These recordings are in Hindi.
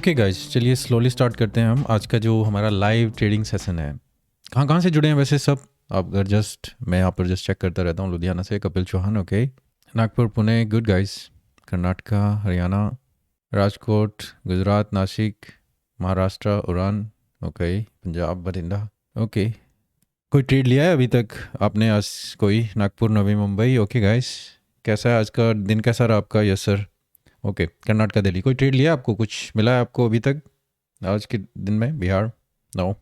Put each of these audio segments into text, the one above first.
ओके गाइज, चलिए स्लोली स्टार्ट करते हैं हम आज का जो हमारा लाइव ट्रेडिंग सेशन है। कहाँ कहाँ से जुड़े हैं वैसे सब आप? अगर मैं यहाँ पर जस्ट चेक करता रहता हूँ। लुधियाना से Kapil Chauhan, okay. Nagpur, Pune, good guys. Karnataka, Haryana, Rajkot, Gujarat, Nashik, Maharashtra, Udaan, okay. Punjab, Bathinda, okay. कोई ट्रेड लिया है अभी तक आपने आज? कोई नागपुर, नवी मुंबई, ओके गाइज। कैसा है आज का दिन, कैसा रहा आपका? Yes sir, okay. Karnataka, Delhi, कोई ट्रेड लिया आपको? कुछ मिला है आपको अभी तक आज के दिन में? Bihar, no,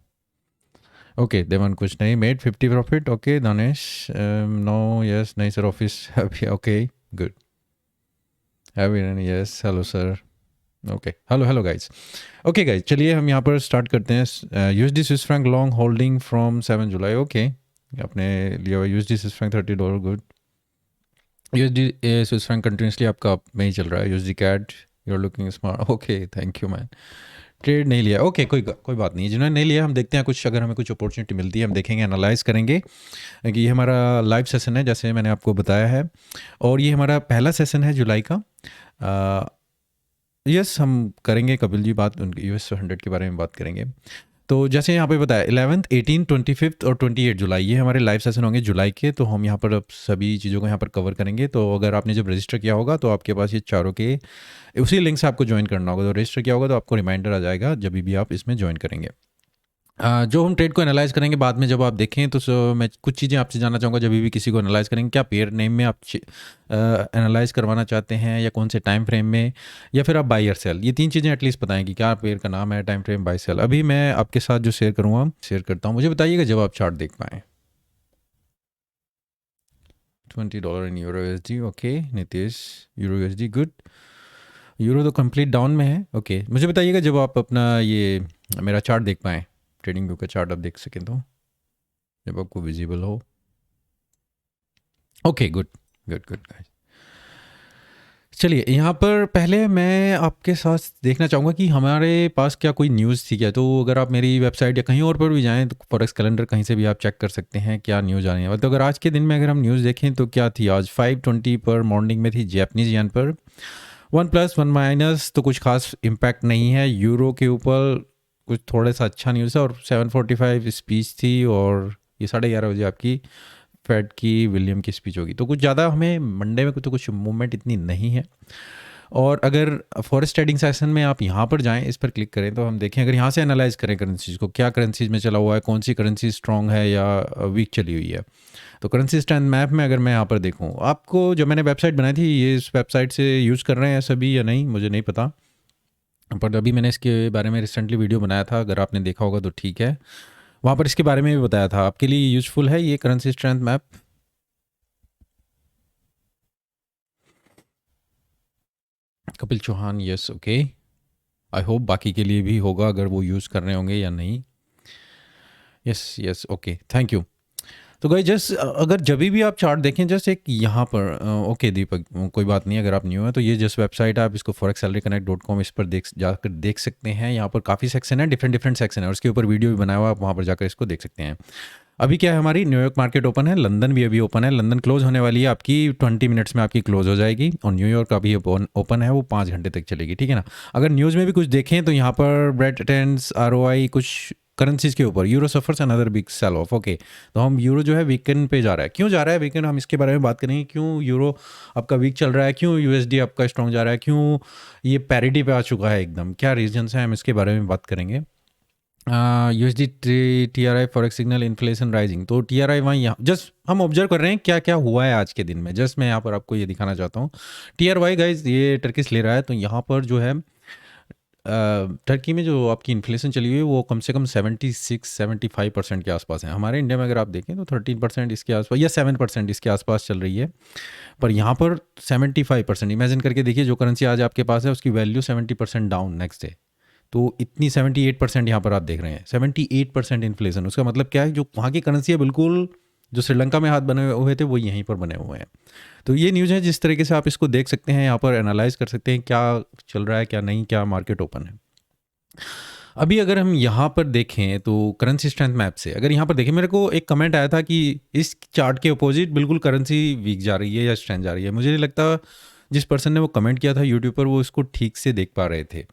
okay. देवन, कुछ नहीं। Made 50 profit, okay. Danesh, no, yes, नहीं सर, ऑफिस अभी, okay, good. Have yes, hello sir, okay. Hello hello guys, okay guys, चलिए हम यहाँ पर स्टार्ट करते हैं। USD Swiss franc long holding from 7 July, okay. आपने लिया हुआ USD Swiss franc $30, good. USD Swiss franc continuously आपका अप में ही चल रहा है। USD CAD, you are looking smart, okay, thank you man. Trade नहीं लिया, ओके, कोई बात नहीं। जिन्होंने नहीं लिया, हम देखते हैं कुछ, अगर हमें कुछ अपॉर्चुनिटी मिलती है हम देखेंगे, एनालाइज करेंगे कि ये हमारा लाइव सेशन है जैसे मैंने आपको बताया है, और ये हमारा पहला सेशन है जुलाई का। यस, हम करेंगे कपिल जी बात उनके US 100 के बारे में बात करेंगे। तो जैसे यहाँ पे बताया 11th, 18, 25 और 28 जुलाई ये हमारे लाइव सेशन होंगे जुलाई के। तो हम यहाँ पर अब सभी चीज़ों को यहाँ पर कवर करेंगे। तो अगर आपने जब रजिस्टर किया होगा तो आपके पास ये चारों के उसी लिंक से आपको ज्वाइन करना होगा। तो रजिस्टर किया होगा तो आपको रिमाइंडर आ जाएगा जब भी आप इसमें ज्वाइन करेंगे। जो हम ट्रेड को एनालाइज करेंगे बाद में जब आप देखें, तो मैं कुछ चीज़ें आपसे जानना चाहूँगा। जब भी किसी को एनालाइज करेंगे, क्या पेयर नेम में आप एनालाइज करवाना चाहते हैं, या कौन से टाइम फ्रेम में, या फिर आप बाई और सेल, ये 3 चीज़ें एटलीस्ट बताएं कि क्या पेयर का नाम है, टाइम फ्रेम, बाई सेल। अभी मैं आपके साथ जो शेयर करूँगा शेयर करता हूँ, मुझे बताइएगा जब आप चार्ट देख पाएँ। $20 in euro USD, okay. Nitish, euro USD, good. Euro तो कंप्लीट डाउन में है, ओके। मुझे बताइएगा जब आप अपना ये मेरा चार्ट देख पाएँ, ट्रेडिंग व्यू का चार्ट आप देख सकें तो, जब आपको विजिबल हो। Okay, good good good guys. चलिए यहाँ पर पहले मैं आपके साथ देखना चाहूँगा कि हमारे पास क्या कोई न्यूज़ थी क्या। तो अगर आप मेरी वेबसाइट या कहीं और पर भी जाएँ तो फॉरेक्स कैलेंडर कहीं से भी आप चेक कर सकते हैं क्या न्यूज़ आ रही है। तो अगर आज के दिन में अगर हम न्यूज़ देखें तो क्या थी आज 5:20 पर मॉर्निंग में थी जैपनीज येन पर 1+, 1- तो कुछ खास इम्पैक्ट नहीं है। यूरो के ऊपर कुछ थोड़ा सा अच्छा न्यूज़ है, और 7:45 स्पीच थी, और ये 11:30 बजे आपकी फेड की विलियम की स्पीच होगी। तो कुछ ज़्यादा हमें मंडे में तो कुछ मूवमेंट इतनी नहीं है। और अगर फॉरेक्स ट्रेडिंग सेशन में आप यहाँ पर जाएं, इस पर क्लिक करें, तो हम देखें अगर यहाँ से एनालाइज करें करेंसीज को, क्या करेंसीज में चला हुआ है, कौन सी करेंसी स्ट्रॉन्ग है या वीक चली हुई है। तो करेंसी स्ट्रेंथ मैप में अगर मैं यहाँ पर देखूँ, आपको जो मैंने वेबसाइट बनाई थी, ये इस वेबसाइट से यूज़ कर रहे हैं सभी या नहीं मुझे नहीं पता, पर अभी मैंने इसके बारे में रिसेंटली वीडियो बनाया था, अगर आपने देखा होगा तो ठीक है। वहाँ पर इसके बारे में भी बताया था। आपके लिए यूज़फुल है ये currency strength map? Kapil Chauhan, yes, okay. I hope बाकी के लिए भी होगा अगर वो यूज़ कर रहे होंगे या नहीं। Yes yes, okay, thank you. तो गाइस जस्ट अगर जब भी आप चार्ट देखें, जस्ट एक यहाँ पर ओके दीपक, कोई बात नहीं, अगर आप न्यू हैं तो ये जस्ट वेबसाइट है, आप इसको forexsalaryconnect.com इस पर जाकर देख सकते हैं। यहाँ पर काफ़ी सेक्शन है, डिफरेंट सेक्शन है, और उसके ऊपर वीडियो भी बनाया हुआ है, आप वहाँ पर जाकर इसको देख सकते हैं। अभी क्या है, हमारी न्यूयॉर्क मार्केट ओपन है, लंदन भी अभी ओपन है। लंदन क्लोज होने वाली है आपकी 20 मिनट्स में, आपकी क्लोज हो जाएगी, और न्यूयॉर्क अभी ओपन है, वो 5 घंटे तक चलेगी, ठीक है ना। अगर न्यूज़ में भी कुछ देखें तो यहाँ पर ब्रेट अटेंड्स ROI कुछ करेंसीज के ऊपर, euro suffers another big sell off, okay. तो हम यूरो जो है वीकेंड पे जा रहा है, क्यों जा रहा है वीकेंड, हम इसके बारे में बात करेंगे। क्यों यूरो आपका वीक चल रहा है, क्यों USD आपका स्ट्रॉन्ग जा रहा है, क्यों ये पैरिटी पे आ चुका है एकदम, क्या रीजन्स हैं, हम इसके बारे में बात करेंगे। USD TRI forex signal inflation rising, तो TRI वहाँ यहाँ जस्ट हम ऑब्जर्व कर रहे हैं क्या क्या हुआ है आज के दिन में। जस्ट मैं यहाँ पर आपको ये दिखाना चाहता हूँ। TRY गाइज ये टर्किश ले रहा है, तो यहाँ पर जो है टर्की में जो आपकी इन्फ्लेशन चली हुई है वो कम से कम 76-75% के आसपास है। हमारे इंडिया में अगर आप देखें तो 13% इसके आसपास या 7% इसके आसपास चल रही है, पर यहाँ पर 75%। इमेजिन करके देखिए, जो करेंसी आज आपके पास है उसकी वैल्यू 70% डाउन नेक्स्ट डे, तो इतनी 78% यहाँ पर आप देख रहे हैं, 78% इन्फ्लेशन। उसका मतलब क्या है, जो वहाँ की करेंसी है बिल्कुल जो श्रीलंका में हाथ बने हुए थे वो यहीं पर बने हुए हैं। तो ये न्यूज़ है, जिस तरीके से आप इसको देख सकते हैं, यहाँ पर एनालाइज कर सकते हैं क्या चल रहा है क्या नहीं, क्या मार्केट ओपन है। अभी अगर हम यहाँ पर देखें तो करेंसी स्ट्रेंथ मैप से अगर यहाँ पर देखें, मेरे को एक कमेंट आया था कि इस चार्ट के अपोजिट बिल्कुल करेंसी वीक जा रही है या स्ट्रेंथ जा रही है। मुझे नहीं लगता जिस पर्सन ने वो कमेंट किया था यूट्यूब पर वो इसको ठीक से देख पा रहे थे।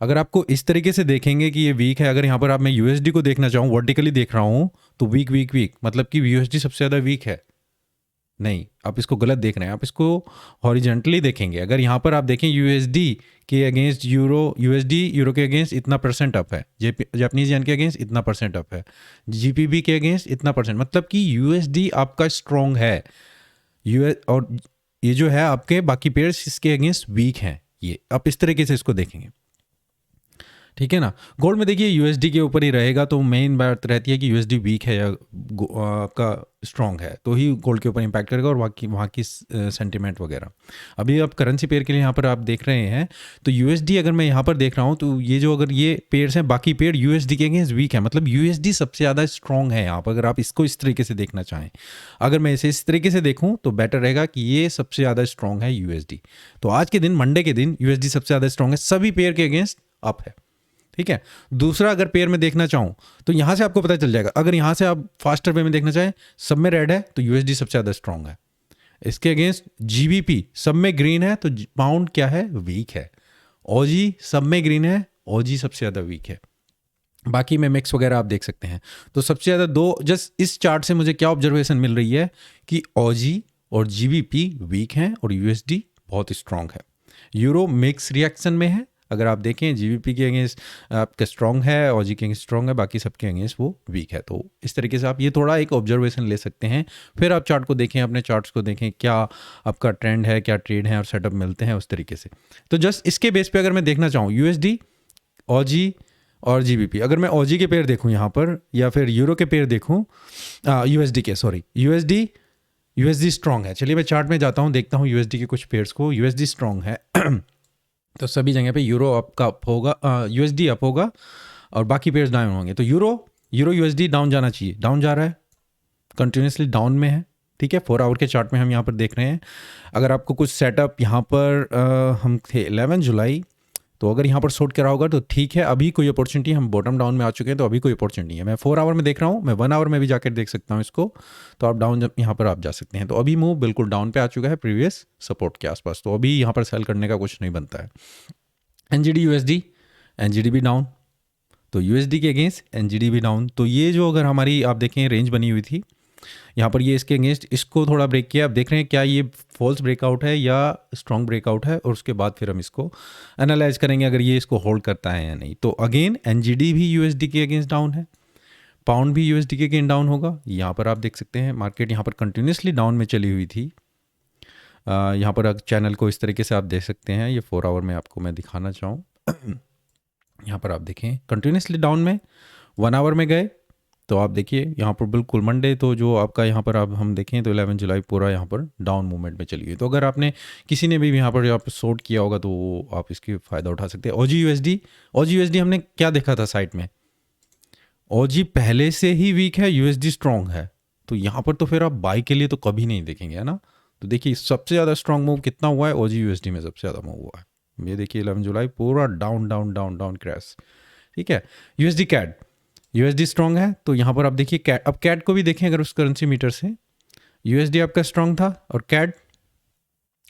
अगर आपको इस तरीके से देखेंगे कि ये वीक है, अगर यहाँ पर आप मैं यूएसडी को देखना चाहूँ, वर्टिकली देख रहा हूँ, तो वीक वीक वीक मतलब कि यूएसडी सबसे ज़्यादा वीक है। नहीं, आप इसको गलत देख रहे हैं, आप इसको हॉरिजेंटली देखेंगे। अगर यहाँ पर आप देखें यूएसडी के अगेंस्ट यूरो, यूएसडी यूरो के अगेंस्ट इतना परसेंट अप है, जापानीज येन के अगेंस्ट इतना परसेंट अप है, जीपीबी के अगेंस्ट इतना परसेंट, मतलब कि यूएसडी आपका स्ट्रॉन्ग है। यूएस और ये जो है आपके बाकी पेयर्स इसके अगेंस्ट वीक हैं। ये आप इस तरीके से इसको देखेंगे, ठीक है ना। गोल्ड में देखिए यूएसडी के ऊपर ही रहेगा, तो मेन बात रहती है कि यूएसडी वीक है या आपका स्ट्रॉन्ग है, तो ही गोल्ड के ऊपर इंपैक्ट करेगा और वहाँ की सेंटिमेंट वगैरह। अभी आप करेंसी पेयर के लिए यहाँ पर आप देख रहे हैं, तो यूएसडी अगर मैं यहाँ पर देख रहा हूँ, तो ये जो अगर ये पेयर्स हैं, बाकी पेयर यूएसडी के अगेंस्ट वीक है, मतलब यूएसडी सबसे ज़्यादा स्ट्रॉन्ग है यहाँ पर। अगर आप इसको इस तरीके से देखना चाहें, अगर मैं इसे इस तरीके से देखूँ तो बेटर रहेगा कि ये सबसे ज़्यादा स्ट्रॉन्ग है यूएसडी। तो आज के दिन, मंडे के दिन, यूएसडी सबसे ज़्यादा स्ट्रॉन्ग है, सभी पेयर के अगेंस्ट अप है, ठीक है। दूसरा, अगर पेयर में देखना चाहूँ तो यहाँ से आपको पता चल जाएगा। अगर यहाँ से आप फास्टर वे में देखना चाहें, सब में रेड है तो यूएसडी सबसे ज़्यादा स्ट्रॉन्ग है। इसके अगेंस्ट जीबीपी सब में ग्रीन है तो पाउंड क्या है, वीक है। ओजी सब में ग्रीन है, ओजी सबसे ज़्यादा वीक है। बाकी में मिक्स वगैरह आप देख सकते हैं। तो सबसे ज़्यादा दो, जस्ट इस चार्ट से मुझे क्या ऑब्जर्वेशन मिल रही है कि ओजी और जीबीपी वीक हैं और यूएसडी बहुत स्ट्रॉन्ग है। यूरो मिक्स रिएक्शन में है। अगर आप देखें, जीबीपी के अगेंस्ट आपका स्ट्रॉन्ग है, ओजी के अगेंस्ट स्ट्रॉन्ग है, बाकी सबके अगेंस्ट वो वीक है। तो इस तरीके से आप ये थोड़ा एक ऑब्जर्वेशन ले सकते हैं। फिर आप चार्ट को देखें, अपने चार्ट्स को देखें, क्या आपका ट्रेंड है, क्या ट्रेड है और सेटअप मिलते हैं उस तरीके से। तो जस्ट इसके बेस पे अगर मैं देखना चाहूँ यूएसडी, ओजी और जीबीपी, अगर मैं ओजी के पेयर देखूँ यहाँ पर या फिर यूरो के पेयर देखूँ, यूएसडी के, सॉरी, यूएसडी स्ट्रॉन्ग है। चलिए मैं चार्ट में जाता हूँ, देखता हूँ यूएसडी के कुछ पेयर्स को। यूएसडी स्ट्रॉन्ग है तो सभी जगह पे यूरो आपका अप होगा, यूएसडी अप होगा और बाकी पेयर्स डाउन होंगे। तो यूरो यूएसडी डाउन जाना चाहिए, डाउन जा रहा है, कंटिन्यूसली डाउन में है, ठीक है। 4 आवर के चार्ट में हम यहाँ पर देख रहे हैं। अगर आपको कुछ सेटअप यहाँ पर हम थे 11 जुलाई, तो अगर यहाँ पर शॉर्ट करा होगा तो ठीक है, अभी कोई अपॉर्चुनिटी, हम बॉटम डाउन में आ चुके हैं तो अभी कोई अपॉर्चुनिटी है। मैं 4 आवर में देख रहा हूँ, मैं 1 आवर में भी जाकर देख सकता हूँ इसको, तो आप डाउन यहाँ पर आप जा सकते हैं। तो अभी मूव बिल्कुल डाउन पे आ चुका है, प्रीवियस सपोर्ट के आसपास, तो अभी यहाँ पर सेल करने का कुछ नहीं बनता है। एनजीडी यूएसडी, एनजीडी भी डाउन, तो यूएसडी के अगेंस्ट एनजीडी भी डाउन। तो ये जो अगर हमारी आप देखें रेंज बनी हुई थी यहाँ पर, ये इसके अगेंस्ट इसको थोड़ा ब्रेक किया। आप देख रहे हैं क्या ये फॉल्स ब्रेकआउट है या स्ट्रॉन्ग ब्रेकआउट है, और उसके बाद फिर हम इसको एनालाइज करेंगे अगर ये इसको होल्ड करता है या नहीं। तो अगेन एनजीडी भी यूएसडी के अगेंस्ट डाउन है, पाउंड भी यूएसडी के अगेंस्ट डाउन होगा। यहाँ पर आप देख सकते हैं मार्केट यहाँ पर कंटिन्यूसली डाउन में चली हुई थी। यहाँ पर चैनल को इस तरीके से आप देख सकते हैं, ये 4 आवर में आपको मैं दिखाना चाहूँ। यहाँ पर आप देखें कंटिन्यूसली डाउन में, 1 आवर में गए तो आप देखिए यहाँ पर बिल्कुल मंडे, तो जो आपका यहाँ पर आप हम देखें तो 11 जुलाई पूरा यहाँ पर डाउन मूवमेंट में चली हुई। तो अगर आपने किसी ने भी यहाँ पर शॉर्ट किया होगा तो आप इसकी फ़ायदा उठा सकते हैं। ओजी यूएसडी हमने क्या देखा था साइट में, ओजी पहले से ही वीक है, यूएसडी स्ट्रॉन्ग है, तो यहाँ पर तो फिर आप बाई के लिए तो कभी नहीं देखेंगे, है ना। तो देखिए सबसे ज़्यादा स्ट्रॉन्ग मूव कितना हुआ है, ओजी यूएसडी में सबसे ज़्यादा मूव हुआ है। ये देखिए 11 जुलाई पूरा down down down down crash, ठीक है। यूएसडी स्ट्रॉन्ग है, तो यहाँ पर आप देखिए कैट, अब कैट को भी देखें अगर उस करेंसी मीटर से, यूएसडी आपका स्ट्रॉन्ग था और कैट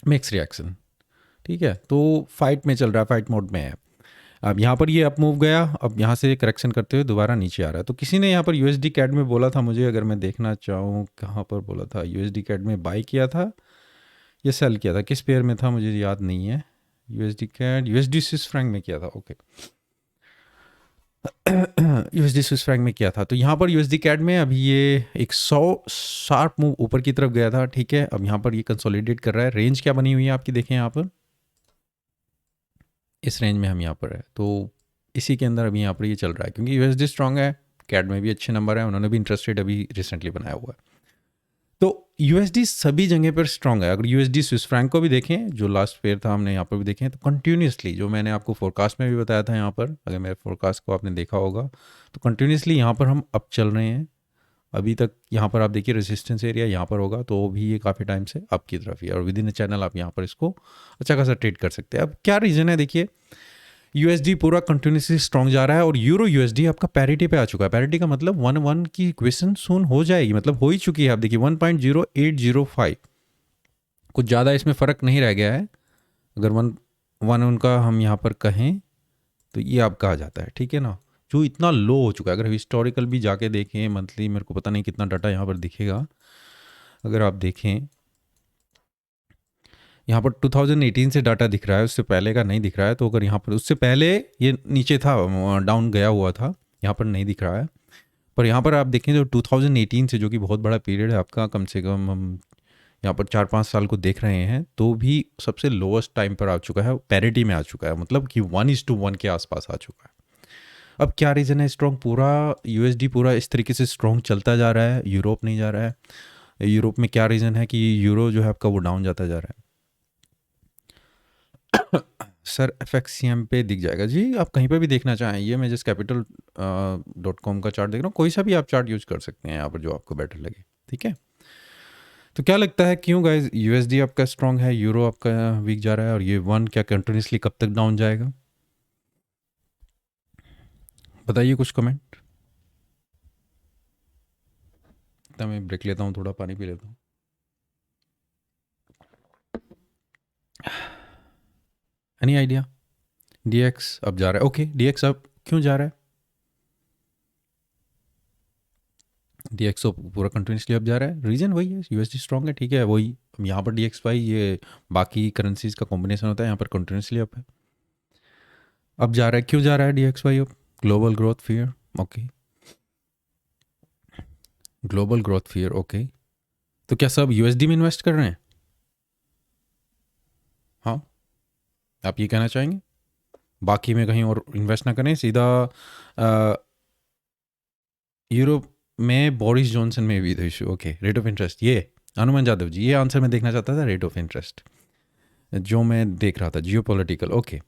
मिक्स रिएक्शन, ठीक है। तो फाइट में चल रहा है, फाइट मोड में है। अब यहाँ पर ये अप मूव गया, अब यहाँ से करेक्शन करते हुए दोबारा नीचे आ रहा है। तो किसी ने यहाँ पर यूएसडी कैट में बोला था मुझे, अगर मैं देखना चाहूँ कहाँ पर बोला था, यूएसडी कैट में बाई किया था या सेल किया था, किस पेयर में था मुझे याद नहीं है। USD CAD, USD Swiss franc में किया था, ओके। यूएसडी स्विस फ्रैंक में किया था। तो यहाँ पर यूएसडी कैट में अभी ये 100 शार्प मूव ऊपर की तरफ गया था, ठीक है। अब यहाँ पर ये कंसोलिडेट कर रहा है। रेंज क्या बनी हुई है आपकी, देखें यहाँ पर, इस रेंज में हम यहाँ पर है, तो इसी के अंदर अभी यहाँ पर ये चल रहा है, क्योंकि यूएसडी स्ट्रॉन्ग है, कैट में भी अच्छे नंबर है, उन्होंने भी इंटरेस्ट रेट अभी रिसेंटली बनाया हुआ है। तो यूएसडी सभी जगह पर स्ट्रॉन्ग है। अगर यूएसडी स्विस फ्रैंक को भी देखें, जो लास्ट पेयर था हमने यहाँ पर भी देखें, तो कंटिन्यूसली जो मैंने आपको फोरकास्ट में भी बताया था, यहाँ पर अगर मेरे फोरकास्ट को आपने देखा होगा तो कंटिन्यूसली यहाँ पर हम अप चल रहे हैं। अभी तक यहाँ पर आप देखिए रेजिस्टेंस एरिया यहाँ पर होगा, तो भी ये काफ़ी टाइम से अप की तरफ ही है, और विद इन चैनल आप यहाँ पर इसको अच्छा खासा ट्रेड कर सकते हैं। अब क्या रीज़न है, देखिए यूएसडी पूरा कंटिन्यूसली स्ट्रॉन्ग जा रहा है और यूरो यूएसडी आपका पैरिटी पे आ चुका है। पैरिटी का मतलब 1:1 की इक्वेशन सून हो जाएगी, मतलब हो ही चुकी है। आप देखिए 1.0805, कुछ ज़्यादा इसमें फ़र्क नहीं रह गया है। अगर 1 उनका हम यहाँ पर कहें तो ये आपका आ जाता है, ठीक है ना, जो इतना लो हो चुका है। अगर हिस्टोरिकल भी जाके देखें मंथली, मेरे को पता नहीं कितना डाटा यहाँ पर दिखेगा, अगर आप देखें यहाँ पर 2018 से डाटा दिख रहा है, उससे पहले का नहीं दिख रहा है। तो अगर यहाँ पर उससे पहले ये नीचे था, डाउन गया हुआ था, यहाँ पर नहीं दिख रहा है। पर यहाँ पर आप देखें तो 2018 से, जो कि बहुत बड़ा पीरियड है आपका, कम से कम हम यहाँ पर 4-5 साल को देख रहे हैं, तो भी सबसे लोवेस्ट टाइम पर आ चुका है, पैरिटी में आ चुका है, मतलब कि 1:1 के आसपास आ चुका है। अब क्या रीज़न है स्ट्रॉन्ग? पूरा यूएसडी पूरा इस तरीके से स्ट्रॉन्ग चलता जा रहा है, यूरोप नहीं जा रहा है। यूरोप में क्या रीज़न है कि यूरो जो है आपका वो डाउन जाता जा रहा है। सर FXCM पे दिख जाएगा जी, आप कहीं पे भी देखना चाहें। ये मैं जस्ट capital.com का चार्ट देख रहा हूँ, कोई सा भी आप चार्ट यूज कर सकते हैं यहाँ पर जो आपको बेटर लगे, ठीक है। तो क्या लगता है क्यों गाइज यूएसडी आपका स्ट्रांग है, यूरो आपका वीक जा रहा है, और ये वन क्या कंटिन्यूसली कब तक डाउन जाएगा? बताइए कुछ कमेंट। तो मैं ब्रेक लेता हूँ, थोड़ा पानी पी लेता हूँ। Any idea? DX अब जा रहा है, ओके DX अब क्यों जा रहा है? DXO पूरा कंटिन्यूसली अब जा रहा है, रीज़न वही है, यूएसडी स्ट्रांग है, ठीक है, वही यहाँ पर DXY ये बाकी करेंसीज का कॉम्बिनेशन होता है, यहाँ पर कंटिन्यूसली अप है, अब जा रहा है। क्यों जा रहा है DXY अब? Global growth fear, okay, global growth fear, okay. तो क्या सब यूएसडी में इन्वेस्ट कर रहे हैं? हाँ, आप ये कहना चाहेंगे बाकी में कहीं और इन्वेस्ट ना करें, सीधा यूरोप में बोरिस जॉनसन में भी था issue, okay. Rate of interest, ये हनुमान जादव जी, ये आंसर मैं देखना चाहता था, रेट ऑफ इंटरेस्ट जो मैं देख रहा था, जियो political, okay.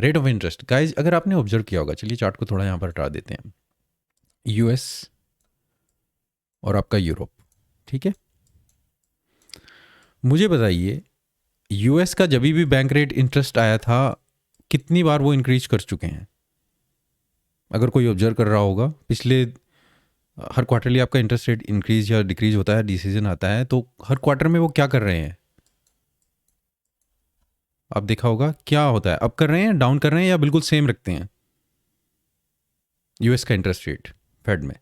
Rate of interest guys अगर आपने ऑब्जर्व किया होगा, चलिए चार्ट को थोड़ा यहाँ पर हटा देते हैं, यूएस और आपका यूरोप, ठीक है। मुझे बताइए यूएस का जब भी बैंक रेट इंटरेस्ट आया था, कितनी बार वो इंक्रीज कर चुके हैं? अगर कोई ऑब्जर्व कर रहा होगा, पिछले हर क्वार्टरली आपका इंटरेस्ट रेट इंक्रीज या डिक्रीज होता है, डिसीजन आता है, तो हर क्वार्टर में वो क्या कर रहे हैं? आप देखा होगा क्या होता है, अप कर रहे हैं, डाउन कर रहे हैं, या बिल्कुल सेम रखते हैं यूएस का इंटरेस्ट रेट फेड में?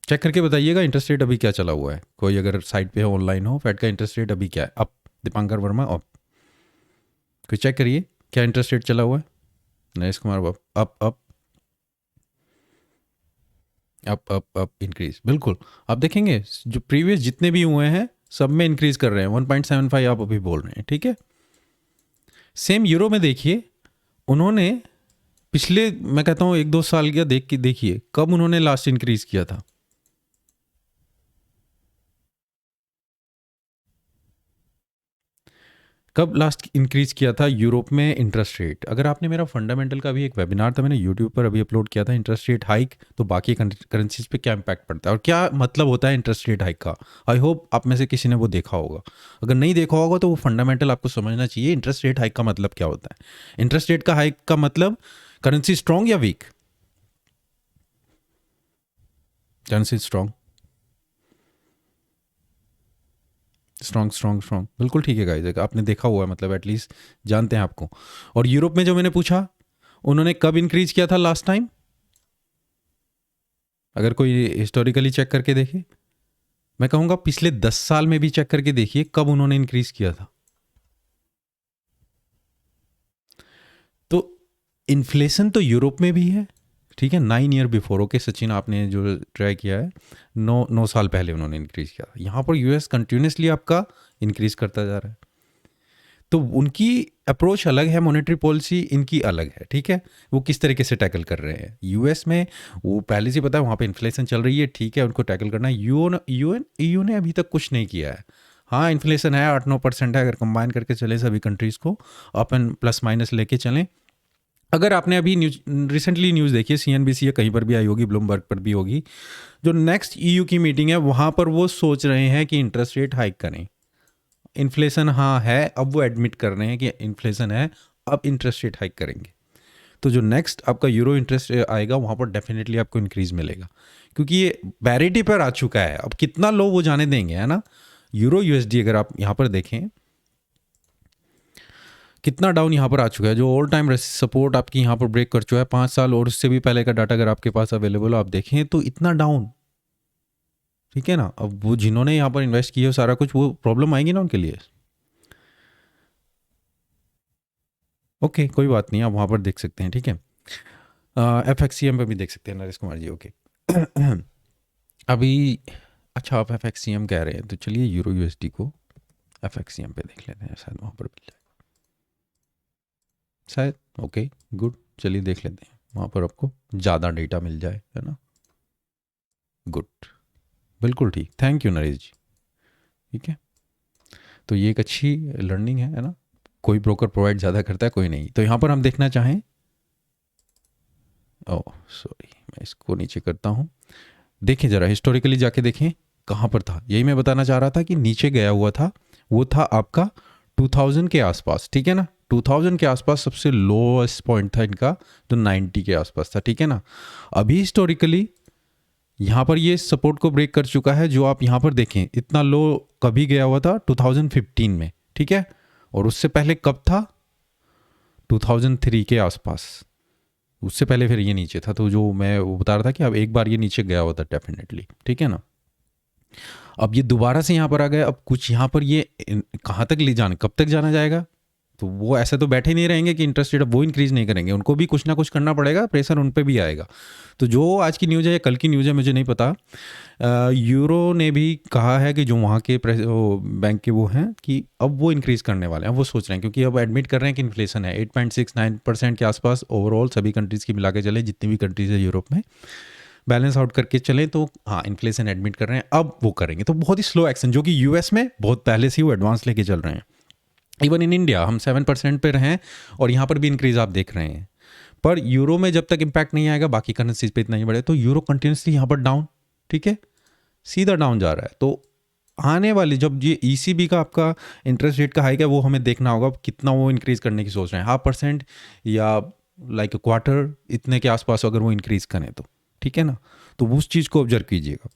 चेक करके बताइएगा इंटरेस्ट रेट अभी क्या चला हुआ है, कोई अगर साइट पे हो, ऑनलाइन हो, फेड का इंटरेस्ट रेट अभी क्या है? अप, दीपांकर वर्मा अप, कोई चेक करिए क्या इंटरेस्ट रेट चला हुआ है। Naresh Kumar up up up up up up increase, बिल्कुल। आप देखेंगे जो प्रीवियस जितने भी हुए हैं सब में इंक्रीज कर रहे हैं, 1.75 आप अभी बोल रहे हैं, ठीक है। सेम यूरो में देखिए, उन्होंने पिछले, मैं कहता हूँ 1-2 साल का देख के देखिए कब उन्होंने लास्ट इंक्रीज किया था। कब लास्ट इंक्रीज किया था यूरोप में इंटरेस्ट रेट? अगर आपने मेरा फंडामेंटल का भी एक वेबिनार था, मैंने यूट्यूब पर अभी अपलोड किया था, इंटरेस्ट रेट हाइक तो बाकी करेंसीज पे क्या इम्पैक्ट पड़ता है और क्या मतलब होता है इंटरेस्ट रेट हाइक का। आई होप आप में से किसी ने वो देखा होगा, अगर नहीं देखा होगा तो वो फंडामेंटल आपको समझना चाहिए, इंटरेस्ट रेट हाइक का मतलब क्या होता है। इंटरेस्ट रेट का हाइक का मतलब करेंसी स्ट्रॉन्ग या weak? Currency strong, strong strong strong, बिल्कुल ठीक है गाइस, आपने देखा हुआ है, मतलब एटलीस्ट जानते हैं आपको। और यूरोप में जो मैंने पूछा, उन्होंने कब इंक्रीज किया था लास्ट टाइम? अगर कोई हिस्टोरिकली चेक करके देखे, मैं कहूँगा पिछले 10 साल में भी चेक करके देखिए कब उन्होंने इंक्रीज किया था। तो इन्फ्लेशन तो यूरोप में भी है, ठीक है, 9 ईयर बिफोर, ओके सचिन आपने जो ट्राई किया है, 9 साल पहले उन्होंने इंक्रीज किया था। यहाँ पर यूएस कंटिन्यूसली आपका इंक्रीज करता जा रहा है, तो उनकी अप्रोच अलग है, मॉनेटरी पॉलिसी इनकी अलग है, ठीक है। वो किस तरीके से टैकल कर रहे हैं यूएस में, वो पहले से पता है वहाँ पे इन्फ्लेशन चल रही है, ठीक है, उनको टैकल करना है। यूएन ने अभी तक कुछ नहीं किया है। हाँ इन्फ्लेशन है 8-9% है, अगर कंबाइन करके चले सभी कंट्रीज़ को, अपन प्लस माइनस लेके चलें। अगर आपने अभी रिसेंटली न्यूज़ देखी है, CNBC या कहीं पर भी आई होगी, ब्लूमबर्ग पर भी होगी, जो नेक्स्ट EU की मीटिंग है वहाँ पर वो सोच रहे हैं कि इंटरेस्ट रेट हाइक करें। इन्फ्लेशन हाँ है, अब वो एडमिट कर रहे हैं कि इन्फ्लेशन है, अब इंटरेस्ट रेट हाइक करेंगे। तो जो नेक्स्ट आपका यूरो इंटरेस्ट आएगा वहाँ पर डेफिनेटली आपको इंक्रीज मिलेगा, क्योंकि ये पैरिटी पर आ चुका है। अब कितना लो वो जाने देंगे, है ना। यूरो USD अगर आप यहाँ पर देखें कितना डाउन यहाँ पर आ चुका है, जो ऑल टाइम सपोर्ट आपकी यहाँ पर ब्रेक कर चुका है 5 साल और उससे भी पहले का डाटा अगर आपके पास अवेलेबल हो आप देखें तो इतना डाउन, ठीक है ना। अब वो जिन्होंने यहाँ पर इन्वेस्ट किया सारा कुछ, वो प्रॉब्लम आएगी ना उनके लिए। ओके कोई बात नहीं, आप वहाँ पर देख सकते हैं, ठीक है। FXCM पे भी देख सकते हैं नरेश कुमार जी, ओके। अभी अच्छा आप FXCM कह रहे हैं तो चलिए यूरो USD को FXCM पे देख लेते हैं, शायद वहाँ पर मिल जाए शायद। ओके गुड, चलिए देख लेते हैं, वहाँ पर आपको ज़्यादा डेटा मिल जाए, है ना। गुड, बिल्कुल ठीक, थैंक यू नरेश जी, ठीक है। तो ये एक अच्छी लर्निंग है ना। कोई ब्रोकर प्रोवाइड ज़्यादा करता है, कोई नहीं। तो यहाँ पर हम देखना चाहें, ओह सॉरी मैं इसको नीचे करता हूँ। देखें ज़रा हिस्टोरिकली जाके देखें कहाँ पर था, यही मैं बताना चाह रहा था कि नीचे गया हुआ था, वो था आपका 2000 के आसपास, ठीक है ना। 2000 के आसपास सबसे लोएस्ट पॉइंट था इनका, तो 90 के आसपास था, ठीक है ना। अभी हिस्टोरिकली यहाँ पर ये सपोर्ट को ब्रेक कर चुका है, जो आप यहाँ पर देखें इतना लो कभी गया हुआ था 2015 में, ठीक है। और उससे पहले कब था, 2003 के आसपास, उससे पहले फिर ये नीचे था। तो जो मैं वो बता रहा था कि अब एक बार ये नीचे गया हुआ था डेफिनेटली, ठीक है ना। अब ये दोबारा से यहाँ पर आ गया, अब कुछ यहाँ पर ये कहाँ तक ले जाना, कब तक जाना जाएगा, तो वो ऐसे तो बैठे नहीं रहेंगे कि इंटरेस्ट रेट अब वो इंक्रीज़ नहीं करेंगे, उनको भी कुछ ना कुछ करना पड़ेगा, प्रेशर उन पर भी आएगा। तो जो आज की न्यूज़ है या कल की न्यूज़ है मुझे नहीं पता, यूरो ने भी कहा है कि जो वहाँ के बैंक के वो हैं कि अब वो इंक्रीज़ करने वाले हैं, वो सोच रहे हैं, क्योंकि अब एडमिट कर रहे हैं कि इन्फ्लेशन है 8.69% के आसपास ओवरऑल सभी कंट्रीज़ की मिला के चले, जितनी भी कंट्रीज़ है यूरोप में बैलेंस आउट करके चलें, तो हाँ इन्फ्लेशन एडमिट कर रहे हैं, अब वो करेंगे। तो बहुत ही स्लो एक्शन, जो कि यूएस में बहुत पहले से ही वो एडवांस लेके चल रहे हैं। इवन इन इंडिया हम 7% पे रहें और यहाँ पर भी इंक्रीज आप देख रहे हैं, पर यूरो में जब तक इम्पैक्ट नहीं आएगा बाकी करेंसीज पे इतना ही बढ़े, तो यूरो कंटिन्यूसली यहाँ पर डाउन, ठीक है, सीधा डाउन जा रहा है। तो आने वाली जब ये ECB का आपका इंटरेस्ट रेट का हाइक है, वो हमें देखना होगा कितना वो इंक्रीज़ करने की सोच रहे हैं, 0.5% या लाइक क्वार्टर इतने के आसपास अगर वो इंक्रीज़ करें तो, ठीक है ना। तो उस चीज़ को ऑब्जर्व कीजिएगा।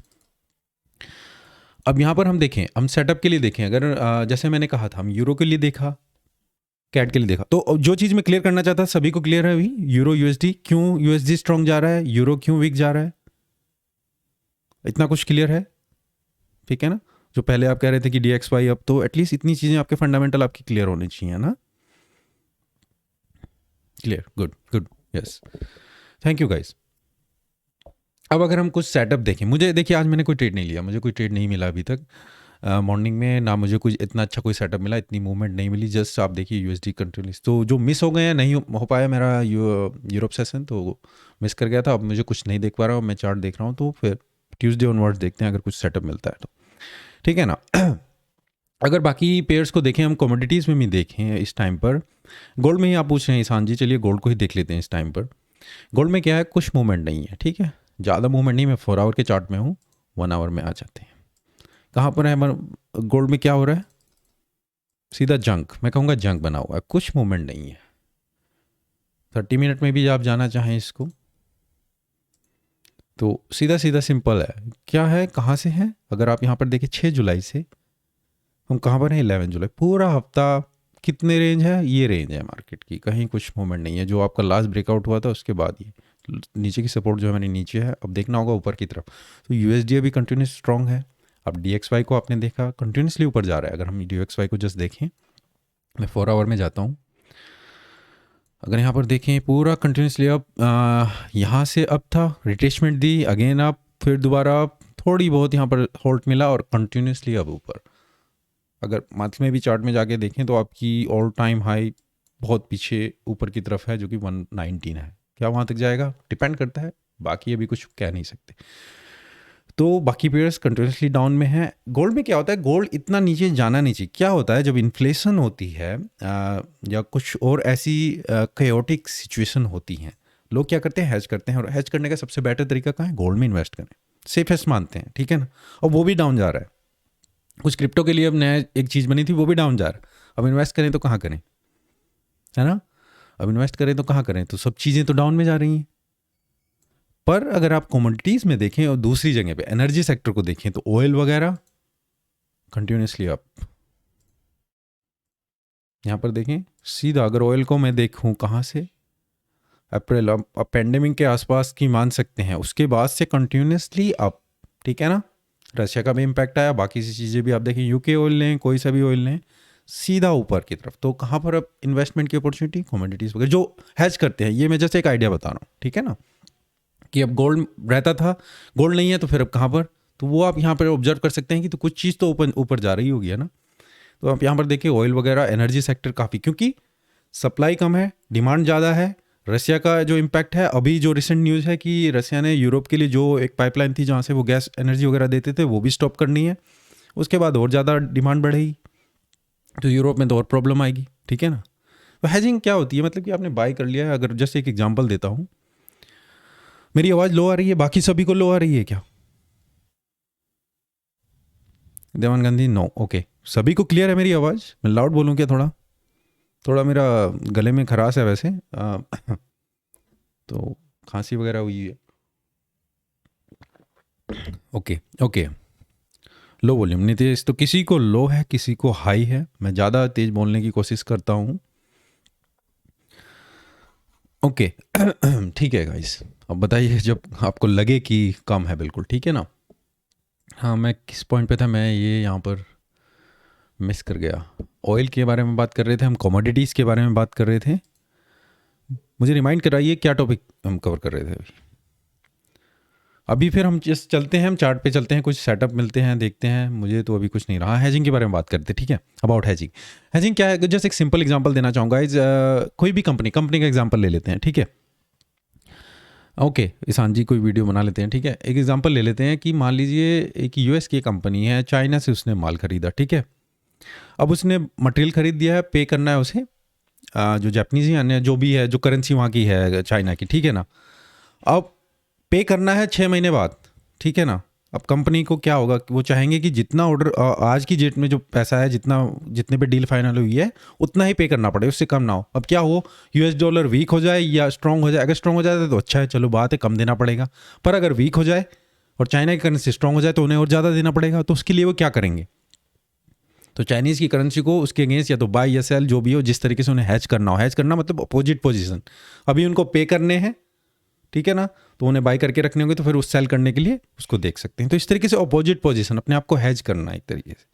अब यहाँ पर हम देखें, हम सेटअप के लिए देखें, अगर जैसे मैंने कहा था हम यूरो के लिए देखा, कैट के लिए देखा, तो जो चीज़ मैं क्लियर करना चाहता सभी को क्लियर है अभी, यूरो USD क्यों USD स्ट्रॉन्ग जा रहा है, यूरो क्यों वीक जा रहा है, इतना कुछ क्लियर है, ठीक है ना। जो पहले आप कह रहे थे कि DXY, अब तो एटलीस्ट इतनी चीज़ें आपके फंडामेंटल आपकी क्लियर होनी चाहिए ना। Clear, good good, yes, thank you guys. अब अगर हम कुछ सेटअप देखें, मुझे देखिए आज मैंने कोई ट्रेड नहीं लिया, मुझे कोई ट्रेड नहीं मिला अभी तक मॉर्निंग में, ना मुझे कुछ इतना अच्छा कोई सेटअप मिला, इतनी मूवमेंट नहीं मिली। जस्ट आप देखिए USD कंटिन्यूस, तो जो मिस हो गए हैं, नहीं हो पाया मेरा यूरोप सेशन, तो मिस कर गया था। अब मुझे कुछ नहीं देख पा रहा हूँ, मैं चार्ट देख रहा हूँ, तो फिर ट्यूसडे ऑनवर्ड्स देखते हैं अगर कुछ सेटअप मिलता है तो, ठीक है ना। अगर बाकी पेयर्स को देखें, हम कमोडिटीज़ में भी देखें इस टाइम पर, गोल्ड में ही आप पूछ रहे हैं ईशान जी, चलिए गोल्ड को ही देख लेते हैं इस टाइम पर। गोल्ड में क्या है, कुछ मूवमेंट नहीं है, ठीक है, ज़्यादा मूवमेंट नहीं। मैं 4 आवर के चार्ट में हूँ, 1 आवर में आ जाते हैं। कहाँ पर है गोल्ड में, क्या हो रहा है, सीधा जंक, मैं कहूँगा जंक बना हुआ है, कुछ मूवमेंट नहीं है। 30 मिनट में भी आप जाना चाहें इसको तो सीधा सीधा सिंपल है, क्या है, कहाँ से है, अगर आप यहाँ पर देखें 6 जुलाई से हम कहाँ पर हैं, 11 जुलाई, पूरा हफ्ता कितने रेंज है, ये रेंज है मार्केट की, कहीं कुछ मूवमेंट नहीं है। जो आपका लास्ट ब्रेकआउट हुआ था उसके बाद ये नीचे की सपोर्ट जो है मैंने नीचे है, अब देखना होगा ऊपर की तरफ। तो USD अभी कंटिन्यूस स्ट्रॉन्ग है। अब DXY को आपने देखा कंटिन्यूसली ऊपर जा रहा है, अगर हम DXY को जस्ट देखें, मैं 4 आवर में जाता हूँ, अगर यहाँ पर देखें पूरा कंटिन्यूसली अब यहाँ से अब था, रिट्रेसमेंट दी, अगेन आप फिर दोबारा थोड़ी बहुत यहाँ पर होल्ड मिला और कंटिन्यूसली अब ऊपर। अगर मंथ में भी चार्ट में जाके देखें तो आपकी ऑल टाइम हाई बहुत पीछे ऊपर की तरफ है, जो कि 119 है। क्या वहाँ तक जाएगा, डिपेंड करता है, बाकी अभी कुछ कह नहीं सकते। तो बाकी पेयर्स कंटिन्यूसली डाउन में है। गोल्ड में क्या होता है, गोल्ड इतना नीचे जाना नहीं चाहिए। क्या होता है जब इन्फ्लेशन होती है या कुछ और ऐसी केओटिक सिचुएशन होती हैं, लोग क्या करते हैं, हेज करते हैं, और हेज करने का सबसे बेटर तरीका कहाँ है, गोल्ड में इन्वेस्ट करें, सेफेस्ट मानते हैं, ठीक है ना। और वो भी डाउन जा रहा है, कुछ क्रिप्टो के लिए अब नया एक चीज़ बनी थी, वो भी डाउन जा रहा है। अब इन्वेस्ट करें तो कहाँ करें, है ना, अब इन्वेस्ट करें तो कहाँ करें, तो सब चीज़ें तो डाउन में जा रही हैं। पर अगर आप कमोडिटीज़ में देखें और दूसरी जगह पे एनर्जी सेक्टर को देखें, तो ऑयल वगैरह कंटिन्यूसली अप, यहाँ पर देखें सीधा, अगर ऑयल को मैं देखूँ कहाँ से, अप्रैल, अब पेंडेमिक के आसपास की मान सकते हैं, उसके बाद से कंटिन्यूसली अप, ठीक है ना। रशिया का भी इम्पैक्ट आया, बाकी सी चीज़ें भी आप देखें, यूके ऑयल लें, कोई सा भी ऑयल लें, सीधा ऊपर की तरफ। तो कहाँ पर अब इन्वेस्टमेंट की अपॉर्चुनिटी, कमोडिटीज़ वगैरह जो हैज करते हैं, ये मैं जस्ट एक आइडिया बता रहा हूँ, ठीक है ना। कि अब गोल्ड रहता था, गोल्ड नहीं है, तो फिर अब कहाँ पर, तो वो आप यहाँ पर ऑब्जर्व कर सकते हैं कि तो कुछ चीज़ तो ऊपर ऊपर जा रही होगी, है ना। तो आप यहाँ पर देखिए ऑयल वगैरह, एनर्जी सेक्टर काफ़ी, क्योंकि सप्लाई कम है, डिमांड ज़्यादा है। रसिया का जो इम्पैक्ट है, अभी जो रिसेंट न्यूज़ है कि रसिया ने यूरोप के लिए जो एक पाइपलाइन थी जहाँ से वो गैस एनर्जी वगैरह देते थे, वो भी स्टॉप करनी है। उसके बाद और ज़्यादा डिमांड बढ़ेगी, तो यूरोप में तो और प्रॉब्लम आएगी, ठीक है ना। तो हेजिंग क्या होती है, मतलब कि आपने बाय कर लिया है। अगर जस्ट एक एग्जांपल देता हूँ, मेरी आवाज़ लो आ रही है, बाकी सभी को लो आ रही है क्या? देवान गांधी नो, ओके, सभी को क्लियर है मेरी आवाज़? मैं लाउड बोलूँ क्या? थोड़ा थोड़ा मेरा गले में खराश है वैसे, तो खांसी वगैरह हुई है। ओके ओके, लो वॉल्यूम नहीं तेज, तो किसी को लो है, किसी को हाई है। मैं ज़्यादा तेज बोलने की कोशिश करता हूँ। ओके ठीक है गाइस, अब बताइए जब आपको लगे कि कम है, बिल्कुल ठीक है ना। हाँ, मैं किस पॉइंट पे था, मैं ये यहाँ पर मिस कर गया। ऑयल के बारे में बात कर रहे थे हम, कमोडिटीज़ के बारे में बात कर रहे थे। मुझे रिमाइंड कराइए क्या टॉपिक हम कवर कर रहे थे अभी। अभी फिर हम जिस चलते हैं, हम चार्ट पे चलते हैं, कुछ सेटअप मिलते हैं, देखते हैं। मुझे तो अभी कुछ नहीं रहा। हैजिंग के बारे में बात करते हैं, ठीक है। अबाउट हैजिंग, हैजिंग क्या है, जस्ट एक सिंपल एग्जांपल देना चाहूँगा। कोई भी कंपनी का एग्जांपल ले लेते हैं, ठीक है। ओके ईशान जी, कोई वीडियो बना लेते हैं, ठीक है। एक एग्जांपल ले लेते हैं कि मान लीजिए एक यूएस की कंपनी है, चाइना से उसने माल खरीदा, ठीक है। अब उसने मटेरियल खरीद दिया है, पे करना है उसे, जो जापानीज या जो भी है, जो करेंसी वहाँ की है चाइना की, ठीक है ना। अब पे करना है 6 महीने बाद, ठीक है ना। अब कंपनी को क्या होगा कि वो चाहेंगे कि जितना ऑर्डर आज की डेट में जो पैसा है, जितने पे डील फाइनल हुई है, उतना ही पे करना पड़े, उससे कम ना हो। अब क्या हो, यूएस डॉलर वीक हो जाए या स्ट्रांग हो जाए। अगर स्ट्रांग हो जाए तो अच्छा है, चलो बात है, कम देना पड़ेगा। पर अगर वीक हो जाए और चाइना की करेंसी स्ट्रांग हो जाए तो उन्हें और ज़्यादा देना पड़ेगा। तो उसके लिए वो क्या करेंगे, तो चाइनीज़ की करेंसी को उसके अगेंस्ट या तो बाय या सेल, जो भी हो, जिस तरीके से उन्हें हैच करना हो। हैच करना मतलब अपोजिट पोजीशन, अभी उनको पे करने हैं, ठीक है ना, तो उन्हें बाय करके रखने होंगे, तो फिर उस सेल करने के लिए उसको देख सकते हैं। तो इस तरीके से अपोजिट पोजीशन, अपने आप को हैज करना है एक तरीके से,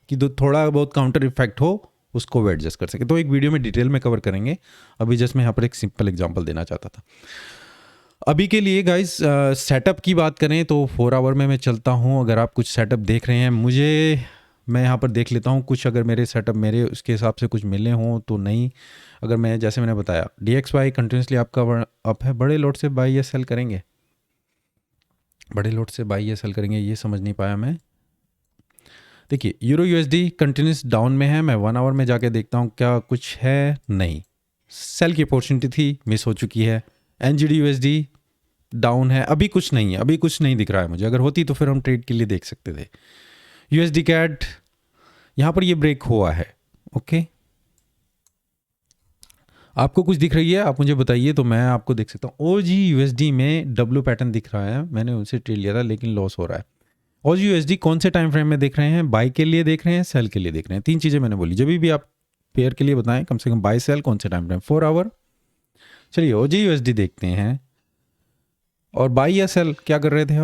कि थोड़ा बहुत काउंटर इफेक्ट हो, उसको वो एडजस्ट कर सके। तो एक वीडियो में डिटेल में कवर करेंगे। अभी जस्ट मैं यहाँ पर एक सिंपल एग्जांपल देना चाहता था। अभी के लिए गाइस सेटअप की बात करें तो 4 आवर में मैं चलता हूँ। अगर आप कुछ सेटअप देख रहे हैं, मैं यहाँ पर देख लेता हूँ कुछ, अगर मेरे सेटअप मेरे उसके हिसाब से कुछ मिले हों तो नहीं। अगर मैं, जैसे मैंने बताया, DXY कंटिन्यूसली आपका अप है, बड़े लोड से बाई या सेल करेंगे, बड़े लोड से बाई या सेल करेंगे, ये समझ नहीं पाया मैं। देखिए यूरो USD कंटिन्यूस डाउन में है। मैं 1 आवर में जाके देखता हूँ क्या कुछ है, नहीं, सेल की अपॉर्चुनिटी थी, मिस हो चुकी है। NGD USD डाउन है, अभी कुछ नहीं है, अभी कुछ नहीं दिख रहा है मुझे। अगर होती तो फिर हम ट्रेड के लिए देख सकते थे। USD CAD यहाँ पर ये ब्रेक हुआ है, ओके। आपको कुछ दिख रही है, आप मुझे बताइए तो मैं आपको देख सकता हूँ। OG USD में W पैटर्न दिख रहा है, मैंने उनसे ट्रेड लिया था लेकिन लॉस हो रहा है। OG USD कौन से टाइम फ्रेम में देख रहे हैं, बाई के लिए देख रहे हैं, सेल के लिए देख रहे हैं? 3 चीज़ें मैंने बोली, जब भी आप पेयर के लिए बताएं, कम से कम बाई सेल, कौन से टाइम फ्रेम, 4 आवर। चलिए OG USD देखते हैं। और बाई या सेल क्या कर रहे थे